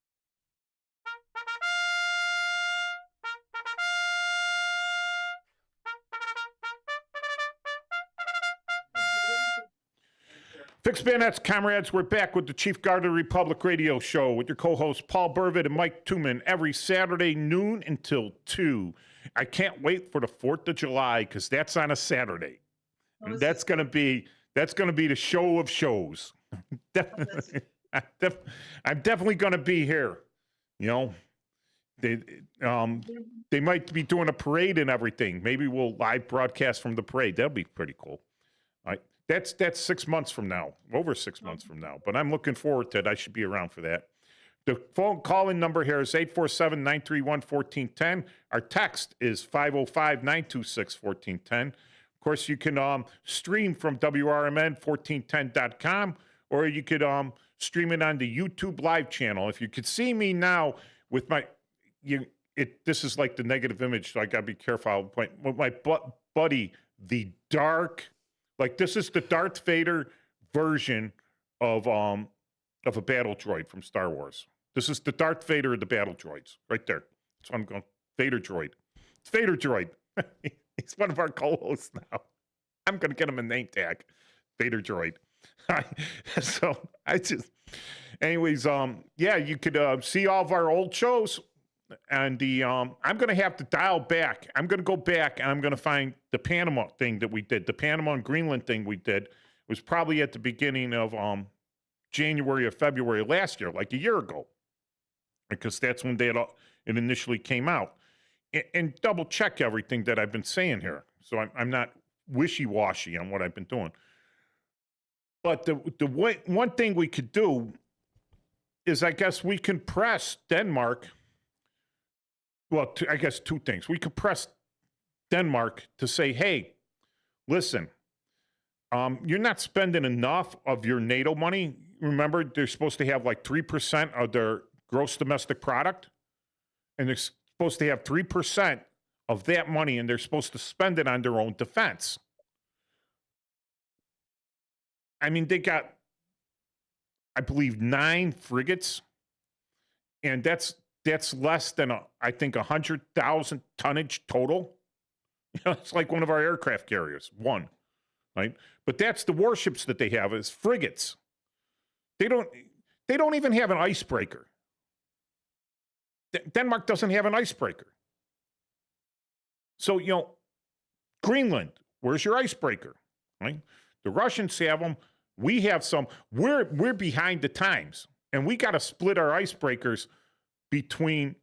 Speaker 12: Fixed Bayonets, comrades, we're back with the Chief Guard of the Republic radio show with your co-hosts Paul Burvitt and Mike Tuman every Saturday noon until 2. I can't wait for the 4th of July because that's on a Saturday. And that's going to be the show of shows. Definitely, I'm definitely going to be here. You know, they might be doing a parade and everything. Maybe we'll live broadcast from the parade. That'll be pretty cool. All right. That's 6 months from now, over 6 months from now. But I'm looking forward to it. I should be around for that. The phone call-in number here is 847-931-1410. Our text is 505-926-1410. Of course, you can stream from WRMN1410.com, or you could stream it on the YouTube live channel. If you could see me now with my, this is like the negative image, so I got to be careful. I'll point with my buddy, the dark. Like, this is the Darth Vader version of a battle droid from Star Wars. This is the Darth Vader of the battle droids, right there. That's what I'm going. Vader droid. It's Vader droid. He's one of our co-hosts now. I'm going to get him a name tag. Vader droid. So anyways, yeah, you could see all of our old shows. And I'm going to have to dial back. I'm going to go back and I'm going to find the Panama thing that we did. The Panama and Greenland thing we did was probably at the beginning of January or February last year, like a year ago, because that's when it initially came out. And double check everything that I've been saying here, so I'm not wishy-washy on what I've been doing. But the one thing we could do is, I guess, we can press Denmark. Well, I guess two things. We could press Denmark to say, hey, listen, you're not spending enough of your NATO money. Remember, they're supposed to have like 3% of their gross domestic product, and they're supposed to have 3% of that money, and they're supposed to spend it on their own defense. I mean, they got, I believe, 9 frigates, and that's less than, I think, 100,000 tonnage total. You know, it's like one of our aircraft carriers, one, right? But that's the warships that they have is frigates. They don't even have an icebreaker. Denmark doesn't have an icebreaker. So, you know, Greenland, where's your icebreaker, right? The Russians have them. We have some. We're behind the times, and we got to split our icebreakers between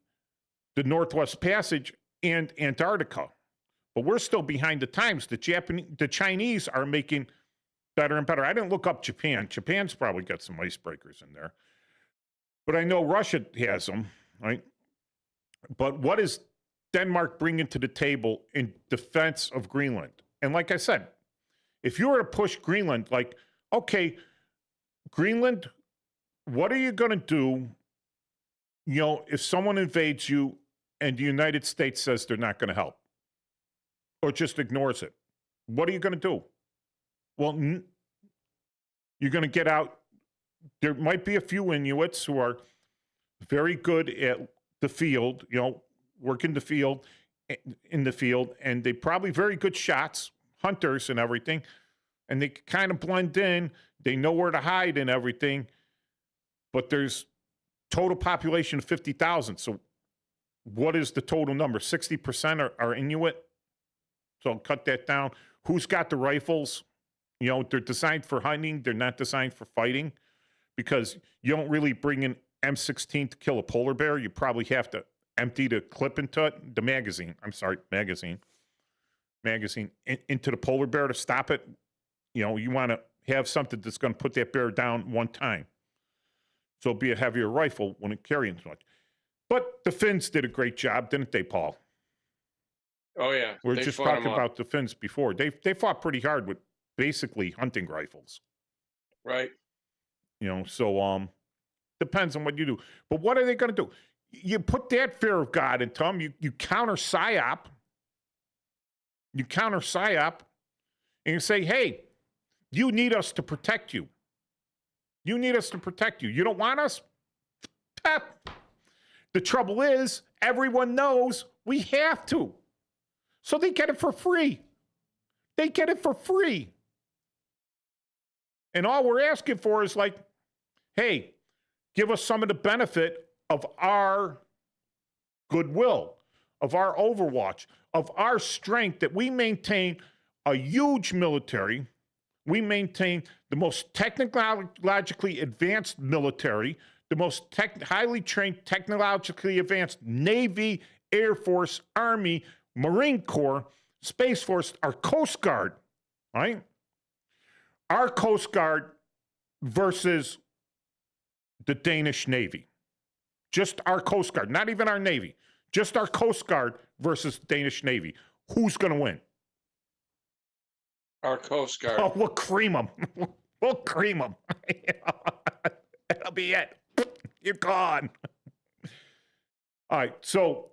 Speaker 12: the Northwest Passage and Antarctica. But we're still behind the times. The Chinese are making better and better. I didn't look up Japan. Japan's probably got some icebreakers in there. But I know Russia has them, right? But what is Denmark bringing to the table in defense of Greenland? And like I said, if you were to push Greenland, like, okay, Greenland, what are you going to do, you know, if someone invades you and the United States says they're not going to help or just ignores it? What are you going to do? Well, you're going to get out. There might be a few Inuits who are very good at the field, you know, working the field, in the field, and they probably very good shots, hunters and everything, and they kind of blend in. They know where to hide and everything, but there's total population of 50,000. So what is the total number? 60% are Inuit. So I'll cut that down. Who's got the rifles? You know, they're designed for hunting. They're not designed for fighting, because you don't really bring an M16 to kill a polar bear. You probably have to empty the clip into it, magazine into the polar bear to stop it. You know, you want to have something that's going to put that bear down one time. So it'll be a heavier rifle when it carrying so much. But the Finns did a great job, didn't they, Paul?
Speaker 14: Oh, yeah.
Speaker 12: We were just talking about the Finns before. They fought pretty hard with basically hunting rifles.
Speaker 14: Right.
Speaker 12: You know, so depends on what you do. But what are they going to do? You put that fear of God into them. You counter PSYOP, You counter PSYOP, and you say, hey, you need us to protect you. You need us to protect you. You don't want us? The trouble is, everyone knows we have to. So they get it for free. They get it for free. And all we're asking for is like, hey, give us some of the benefit of our goodwill, of our overwatch, of our strength that we maintain a huge military. We maintain the most technologically advanced military, the most highly trained, technologically advanced Navy, Air Force, Army, Marine Corps, Space Force, our Coast Guard, right? Our Coast Guard versus the Danish Navy. Just our Coast Guard, not even our Navy. Just our Coast Guard versus the Danish Navy. Who's going to win?
Speaker 14: Our Coast Guard.
Speaker 12: Oh, we'll cream them. We'll cream them. That'll be it. You're gone. All right. So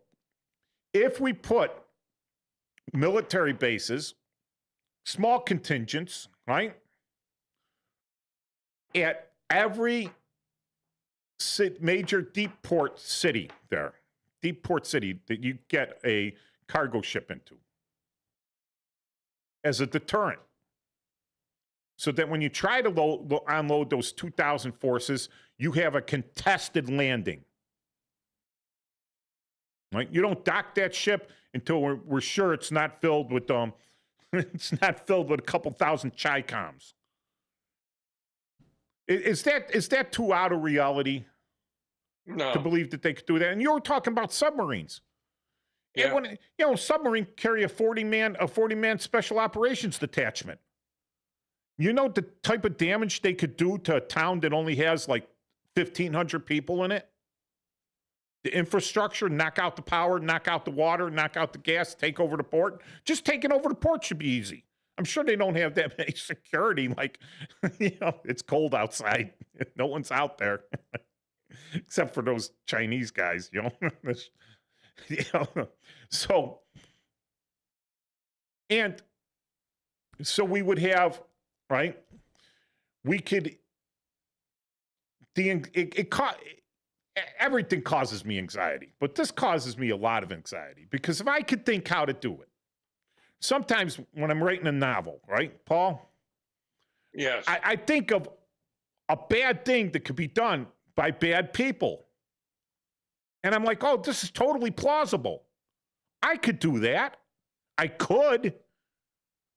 Speaker 12: if we put military bases, small contingents, right, at every major deep port city there, deep port city that you get a cargo ship into, as a deterrent. So that when you try to unload those 2,000 forces, you have a contested landing. Right? You don't dock that ship until we're sure it's not filled with it's not filled with a couple thousand Chi-Coms. Is that too out of reality?
Speaker 14: No.
Speaker 12: To believe that they could do that? And you were talking about submarines.
Speaker 14: Yeah.
Speaker 12: And when, submarine carry a 40-man special operations detachment. You know the type of damage they could do to a town that only has like 1,500 people in it? The infrastructure, knock out the power, knock out the water, knock out the gas, take over the port. Just taking over the port should be easy. I'm sure they don't have that many security. Like, it's cold outside. No one's out there. Except for those Chinese guys, So, and so we would have, right? We could, everything causes me anxiety, but this causes me a lot of anxiety because if I could think how to do it, sometimes when I'm writing a novel, right, Paul?
Speaker 14: Yes.
Speaker 12: I think of a bad thing that could be done by bad people. And I'm like, oh, this is totally plausible. I could do that. I could.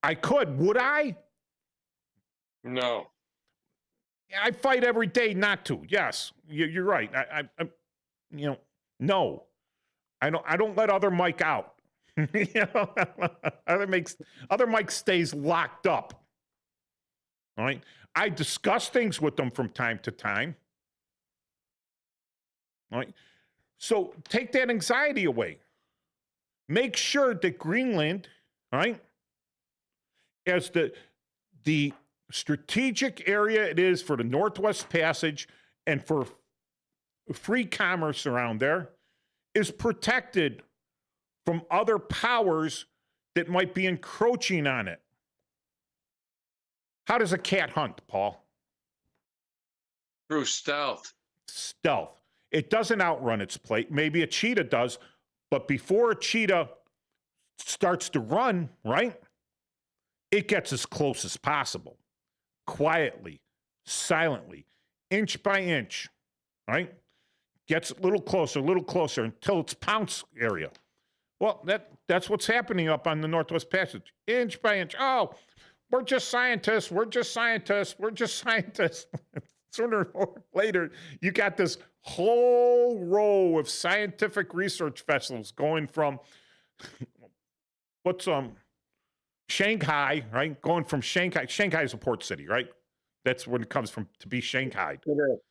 Speaker 12: Would I?
Speaker 14: No.
Speaker 12: I fight every day not to. Yes, you're right. No. I don't let other Mike out. Other Mike stays locked up. All right. I discuss things with them from time to time. All right. So take that anxiety away. Make sure that Greenland, all right, as the strategic area it is for the Northwest Passage and for free commerce around there, is protected from other powers that might be encroaching on it. How does a cat hunt, Paul?
Speaker 14: Through stealth.
Speaker 12: Stealth. It doesn't outrun its prey. Maybe a cheetah does, but before a cheetah starts to run, right, it gets as close as possible. Quietly, silently, inch by inch, right? Gets a little closer until it's pounce area. Well, that's what's happening up on the Northwest Passage. Inch by inch. Oh, we're just scientists. Sooner or later, you got this whole row of scientific research vessels going from Shanghai, right? Going from Shanghai. Shanghai is a port city, right? That's when it comes from to be Shanghai.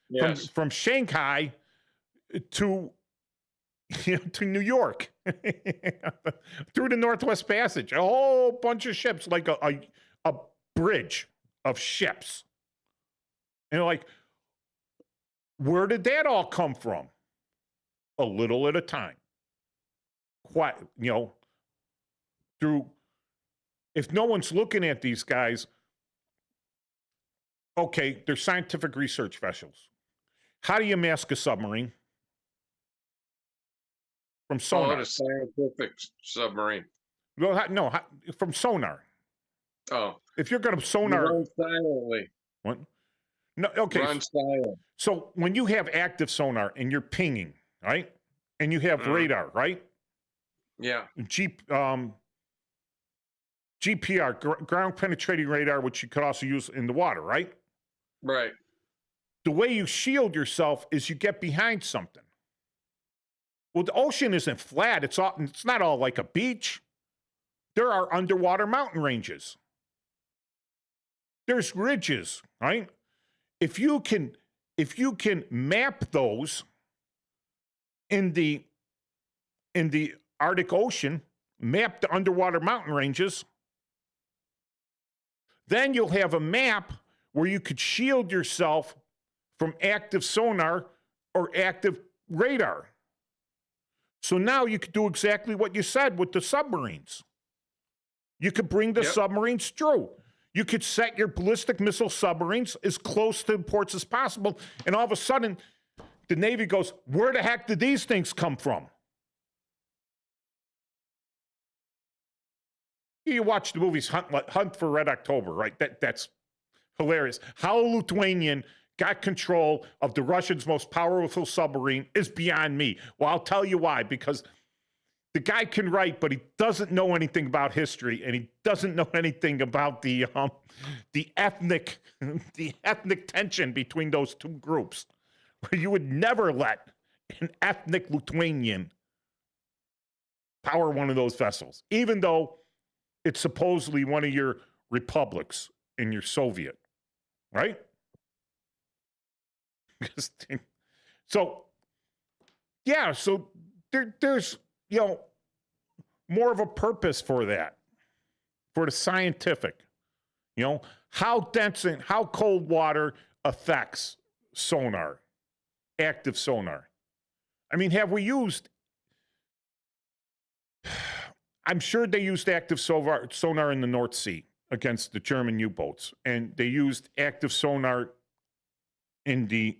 Speaker 14: Yes.
Speaker 12: From Shanghai to New York through the Northwest Passage. A whole bunch of ships, like a bridge of ships. And like, where did that all come from? A little at a time. Quite, through if no one's looking at these guys, okay, they're scientific research vessels. How do you mask a submarine? From sonar.
Speaker 14: Oh, a scientific submarine.
Speaker 12: Well, no, from sonar.
Speaker 14: Oh.
Speaker 12: If you're going to sonar.
Speaker 14: You run silently.
Speaker 12: What? No, okay.
Speaker 14: Run silent.
Speaker 12: So when you have active sonar and you're pinging, right? And you have radar, right?
Speaker 14: Yeah.
Speaker 12: GPR, ground penetrating radar, which you could also use in the water, right?
Speaker 14: Right.
Speaker 12: The way you shield yourself is you get behind something. Well, the ocean isn't flat. It's not all like a beach. There are underwater mountain ranges. There's ridges, right? If you can map those in the Arctic Ocean, map the underwater mountain ranges, then you'll have a map where you could shield yourself from active sonar or active radar. So now you could do exactly what you said with the submarines. You could bring the submarines through. You could set your ballistic missile submarines as close to the ports as possible, and all of a sudden, the Navy goes, where the heck did these things come from? You watch the movies Hunt for Red October, right? That's hilarious. How a Lithuanian got control of the Russians' most powerful submarine is beyond me. Well, I'll tell you why. Because the guy can write, but he doesn't know anything about history, and he doesn't know anything about the ethnic tension between those two groups. Where you would never let an ethnic Lithuanian power one of those vessels, even though it's supposedly one of your republics in your Soviet, right? So there's more of a purpose for that, for the scientific, how dense and how cold water affects sonar, active sonar. I mean, have we used, I'm sure they used active sonar in the North Sea against the German U-boats, and they used active sonar in the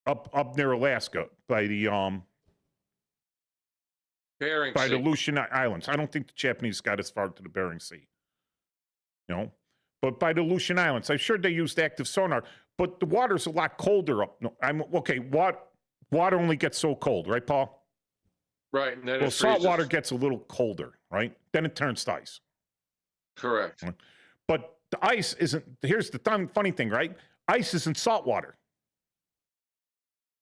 Speaker 12: up near Alaska by the
Speaker 14: Bering
Speaker 12: by
Speaker 14: Sea.
Speaker 12: the Aleutian Islands. I don't think the Japanese got as far to the Bering Sea. But by the Aleutian Islands, I'm sure they used active sonar, but the water's a lot colder up. No, water only gets so cold, right, Paul?
Speaker 14: Right. And then
Speaker 12: Well,
Speaker 14: it
Speaker 12: salt
Speaker 14: freezes.
Speaker 12: water gets a little colder, right? Then it turns to ice.
Speaker 14: Correct.
Speaker 12: But the ice isn't, here's the funny thing, right? Ice isn't salt water.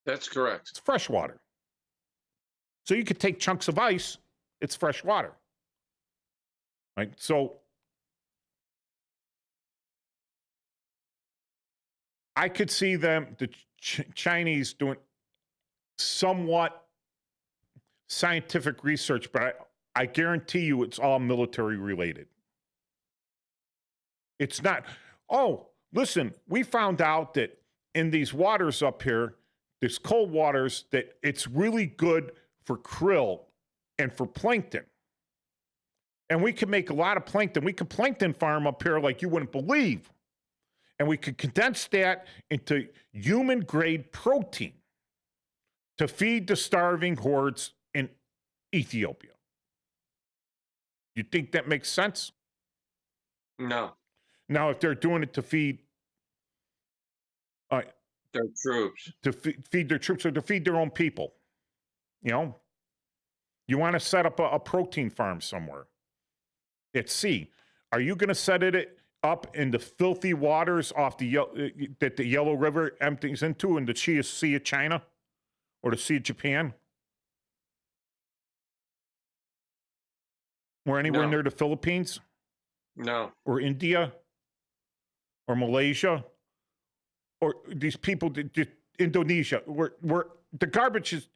Speaker 14: That's correct.
Speaker 12: It's fresh water. So you could take chunks of ice, it's fresh water. Right? So I could see the Chinese doing somewhat scientific research, but I guarantee you it's all military related. It's not, oh, listen, we found out that in these waters up here, these cold waters, that it's really good for krill and for plankton. And we can make a lot of plankton. We could plankton farm up here like you wouldn't believe. And we could condense that into human-grade protein to feed the starving hordes in Ethiopia. You think that makes sense?
Speaker 14: No.
Speaker 12: Now, if they're doing it to feed
Speaker 14: their troops,
Speaker 12: to feed their troops or to feed their own people, you want to set up a protein farm somewhere at sea. Are you going to set it up in the filthy waters off that the Yellow River empties into in the Sea of China or the Sea of Japan? Or anywhere near the Philippines?
Speaker 14: No.
Speaker 12: Or India? Or Malaysia? Or these people, Indonesia, where the garbage is,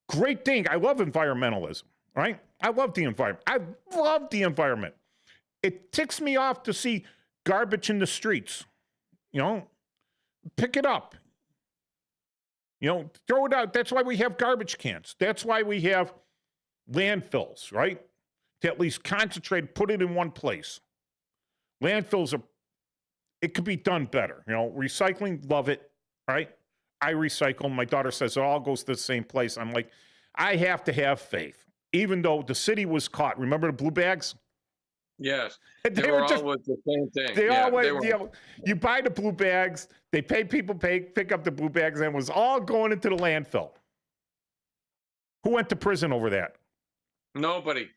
Speaker 12: great thing. I love environmentalism, right? I love the environment. I love the environment. It ticks me off to see garbage in the streets. Pick it up. Throw it out. That's why we have garbage cans. That's why we have landfills, right? to at least concentrate, put it in one place. Landfills it could be done better. Recycling, love it, right? I recycle. My daughter says it all goes to the same place. I'm like, I have to have faith. Even though the city was caught. Remember the blue bags?
Speaker 14: Yes. They were all with the same thing.
Speaker 12: They all went, you buy the blue bags, they pay people pick up the blue bags, and it was all going into the landfill. Who went to prison over that?
Speaker 14: Nobody.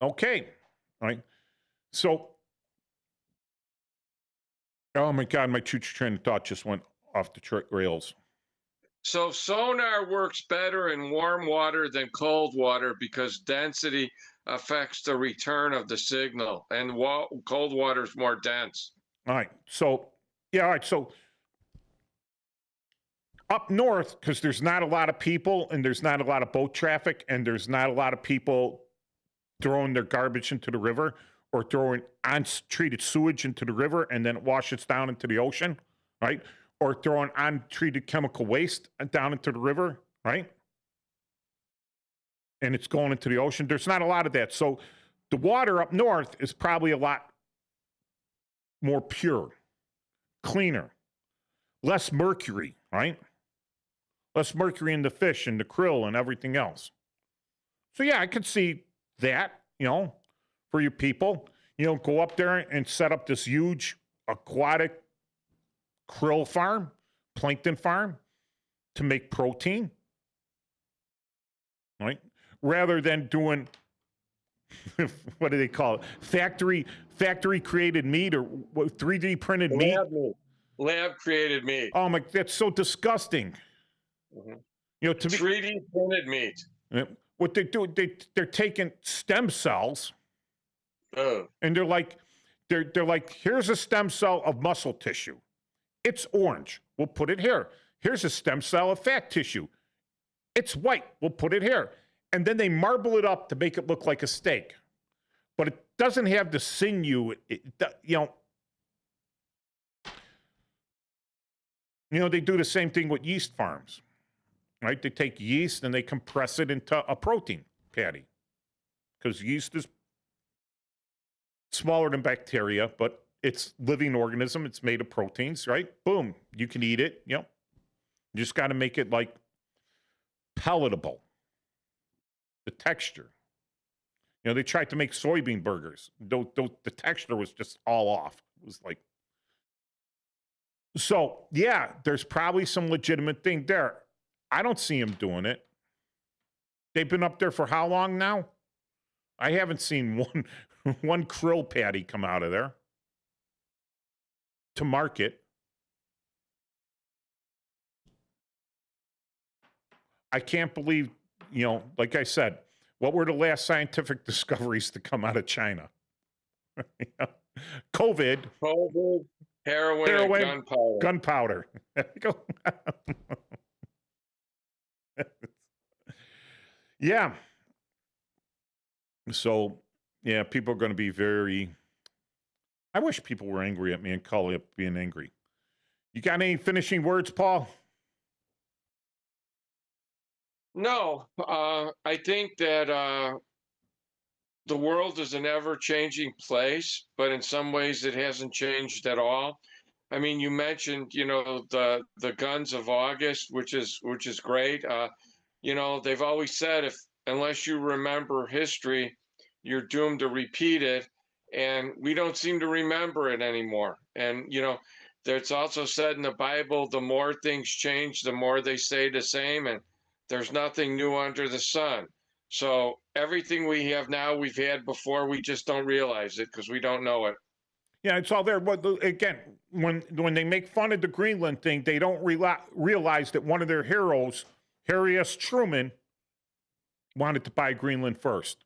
Speaker 12: Okay. All right. So, oh my God, my choo-choo train of thought just went off the rails.
Speaker 14: So sonar works better in warm water than cold water because density affects the return of the signal, and cold water is more dense.
Speaker 12: All right. So, all right. So up north, because there's not a lot of people and there's not a lot of boat traffic and there's not a lot of people throwing their garbage into the river or throwing untreated sewage into the river and then it washes down into the ocean, right? Or throwing untreated chemical waste down into the river, right? And it's going into the ocean. There's not a lot of that. So the water up north is probably a lot more pure, cleaner, less mercury, right? Less mercury in the fish and the krill and everything else. So yeah, I could see that, for you people, go up there and set up this huge aquatic krill farm, plankton farm, to make protein, right? Rather than doing, what do they call it? Factory created meat or 3D printed meat?
Speaker 14: Lab created meat.
Speaker 12: Oh my, that's so disgusting.
Speaker 14: Mm-hmm.
Speaker 12: To me,
Speaker 14: 3D printed meat.
Speaker 12: What they do, they're taking stem cells, and they're like, here's a stem cell of muscle tissue. It's orange. We'll put it here. Here's a stem cell of fat tissue. It's white. We'll put it here. And then they marble it up to make it look like a steak. But it doesn't have the sinew. They do the same thing with yeast farms, right? They take yeast and they compress it into a protein patty because yeast is smaller than bacteria, but it's living organism. It's made of proteins, right? Boom. You can eat it. You just got to make it like palatable. The texture. They tried to make soybean burgers. The texture was just all off. It was like, so yeah, there's probably some legitimate thing there. I don't see them doing it. They've been up there for how long now? I haven't seen one krill patty come out of there to market. I can't believe, like I said, what were the last scientific discoveries to come out of China? COVID,
Speaker 14: heroin, and
Speaker 12: gunpowder. There you go. Yeah. So, yeah, people are going to be I wish people were angry at me and call it being angry. You got any finishing words, Paul?
Speaker 14: No, I think that the world is an ever-changing place, but in some ways it hasn't changed at all. I mean, you mentioned, the guns of August, which is great. They've always said unless you remember history, you're doomed to repeat it, and we don't seem to remember it anymore. And it's also said in the Bible, the more things change, the more they stay the same, and there's nothing new under the sun. So everything we have now, we've had before. We just don't realize it because we don't know it.
Speaker 12: Yeah, it's all there. But again, when they make fun of the Greenland thing, they don't realize that one of their heroes, Harry S. Truman, wanted to buy Greenland first.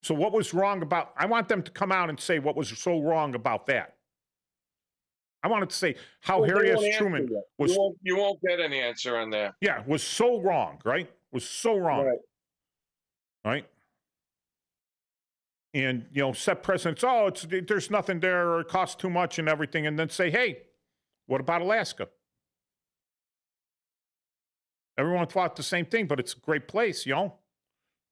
Speaker 12: So what was wrong about? I want them to come out and say what was so wrong about that. I wanted to say how Harry S. Truman was.
Speaker 14: You won't get an answer on that.
Speaker 12: Yeah, was so wrong, right? Was so wrong, right? And set precedents. Oh, there's nothing there, or it costs too much, and everything, and then say, hey, what about Alaska? Everyone thought the same thing, but it's a great place, you know.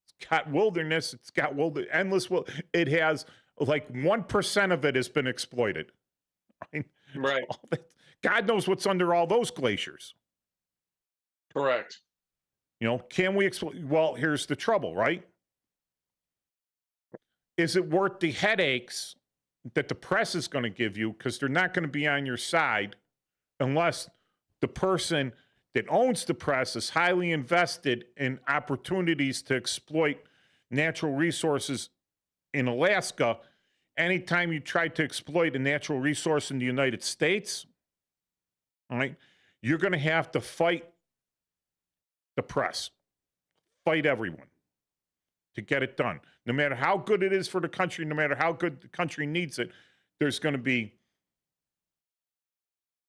Speaker 12: It's got wilderness. It's got endless. It has like 1% of it has been exploited.
Speaker 14: Right.
Speaker 12: God knows what's under all those glaciers.
Speaker 14: Correct.
Speaker 12: You know, can we exploit? Well, here's the trouble, right? Is it worth the headaches that the press is going to give you? Because they're not going to be on your side unless the person that owns the press is highly invested in opportunities to exploit natural resources in Alaska. Anytime you try to exploit a natural resource in the United States, all right, you're going to have to fight the press, fight everyone to get it done. No matter how good it is for the country, no matter how good the country needs it, there's going to be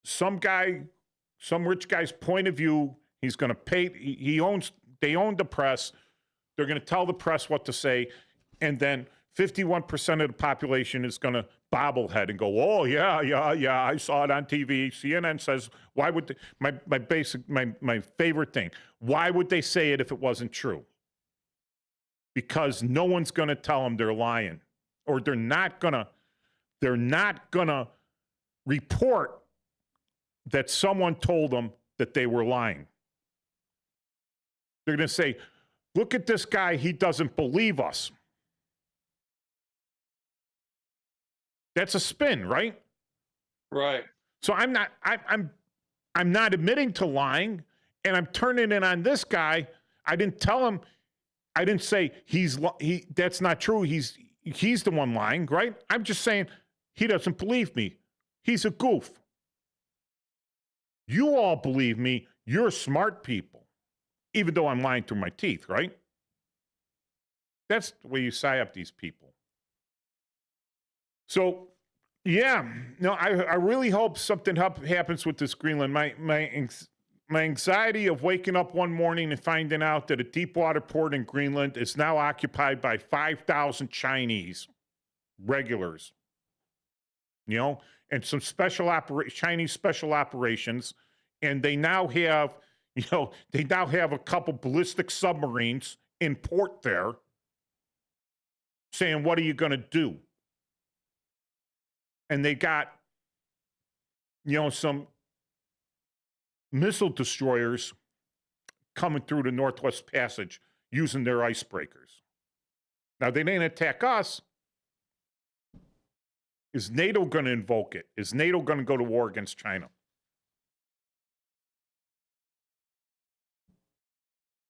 Speaker 12: some rich guy's point of view. He's going to pay. They own the press. They're going to tell the press what to say. And then 51% of the population is going to bobblehead and go, oh, yeah, I saw it on TV. CNN says, why would they, my favorite thing, why would they say it if it wasn't true? Because no one's going to tell them they're lying, or they're not going to report that someone told them that they were lying. They're going to say, look at this guy, he doesn't believe us. That's a spin, right?
Speaker 14: Right.
Speaker 12: So I'm not admitting to lying, and I'm turning it on this guy. I didn't tell him. I didn't say that's not true. He's the one lying, right? I'm just saying he doesn't believe me. He's a goof. You all believe me. You're smart people, even though I'm lying through my teeth, right? That's the way you sigh up these people. So, yeah, no, I really hope something happens with this Greenland. My anxiety of waking up one morning and finding out that a deep water port in Greenland is now occupied by 5,000 Chinese regulars, you know, and some Chinese special operations, and they now have, a couple ballistic submarines in port there, saying, "What are you going to do?" And they got, some missile destroyers coming through the Northwest Passage using their icebreakers. Now, they didn't attack us. Is NATO going to invoke it? Is NATO going to go to war against China?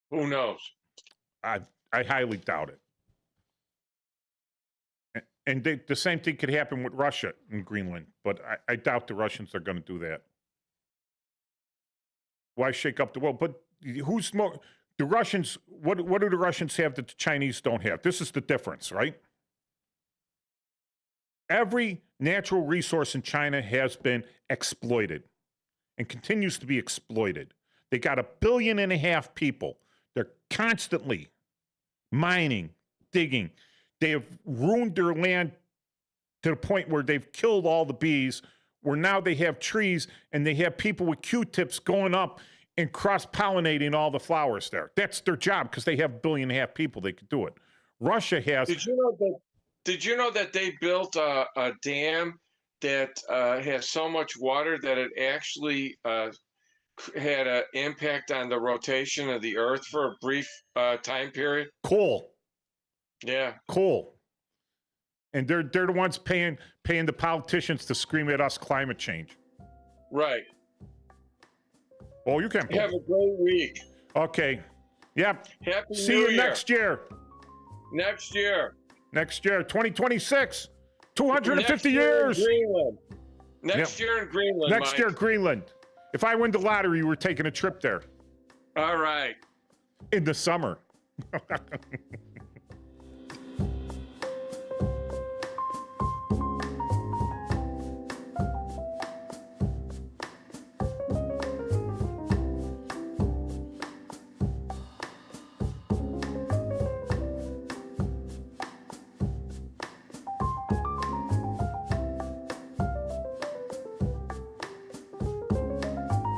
Speaker 14: Who knows?
Speaker 12: I highly doubt it. And the same thing could happen with Russia and Greenland, but I doubt the Russians are going to do that. Why shake up the world? But who's more? The Russians, what do the Russians have that the Chinese don't have? This is the difference, right? Every natural resource in China has been exploited and continues to be exploited. They got 1.5 billion people. They're constantly mining, digging. They have ruined their land to the point where they've killed all the bees, where now they have trees and they have people with Q-tips going up and cross-pollinating all the flowers there. That's their job because they have 1.5 billion people. They could do it. Russia has...
Speaker 14: Did you know that they built a dam that has so much water that it actually had an impact on the rotation of the Earth for a brief time period?
Speaker 12: Cool.
Speaker 14: Yeah.
Speaker 12: Cool. And they're the ones paying the politicians to scream at us climate change.
Speaker 14: Right.
Speaker 12: Oh, you can.
Speaker 14: Have a great week.
Speaker 12: Okay. Yep.
Speaker 14: Happy
Speaker 12: See
Speaker 14: New
Speaker 12: you
Speaker 14: Year.
Speaker 12: next year.
Speaker 14: Next year.
Speaker 12: 2026. 250
Speaker 14: Next year
Speaker 12: years.
Speaker 14: In Greenland. Next year in Greenland.
Speaker 12: Next year, Greenland. If I win the lottery, we're taking a trip there.
Speaker 14: All right.
Speaker 12: In the summer.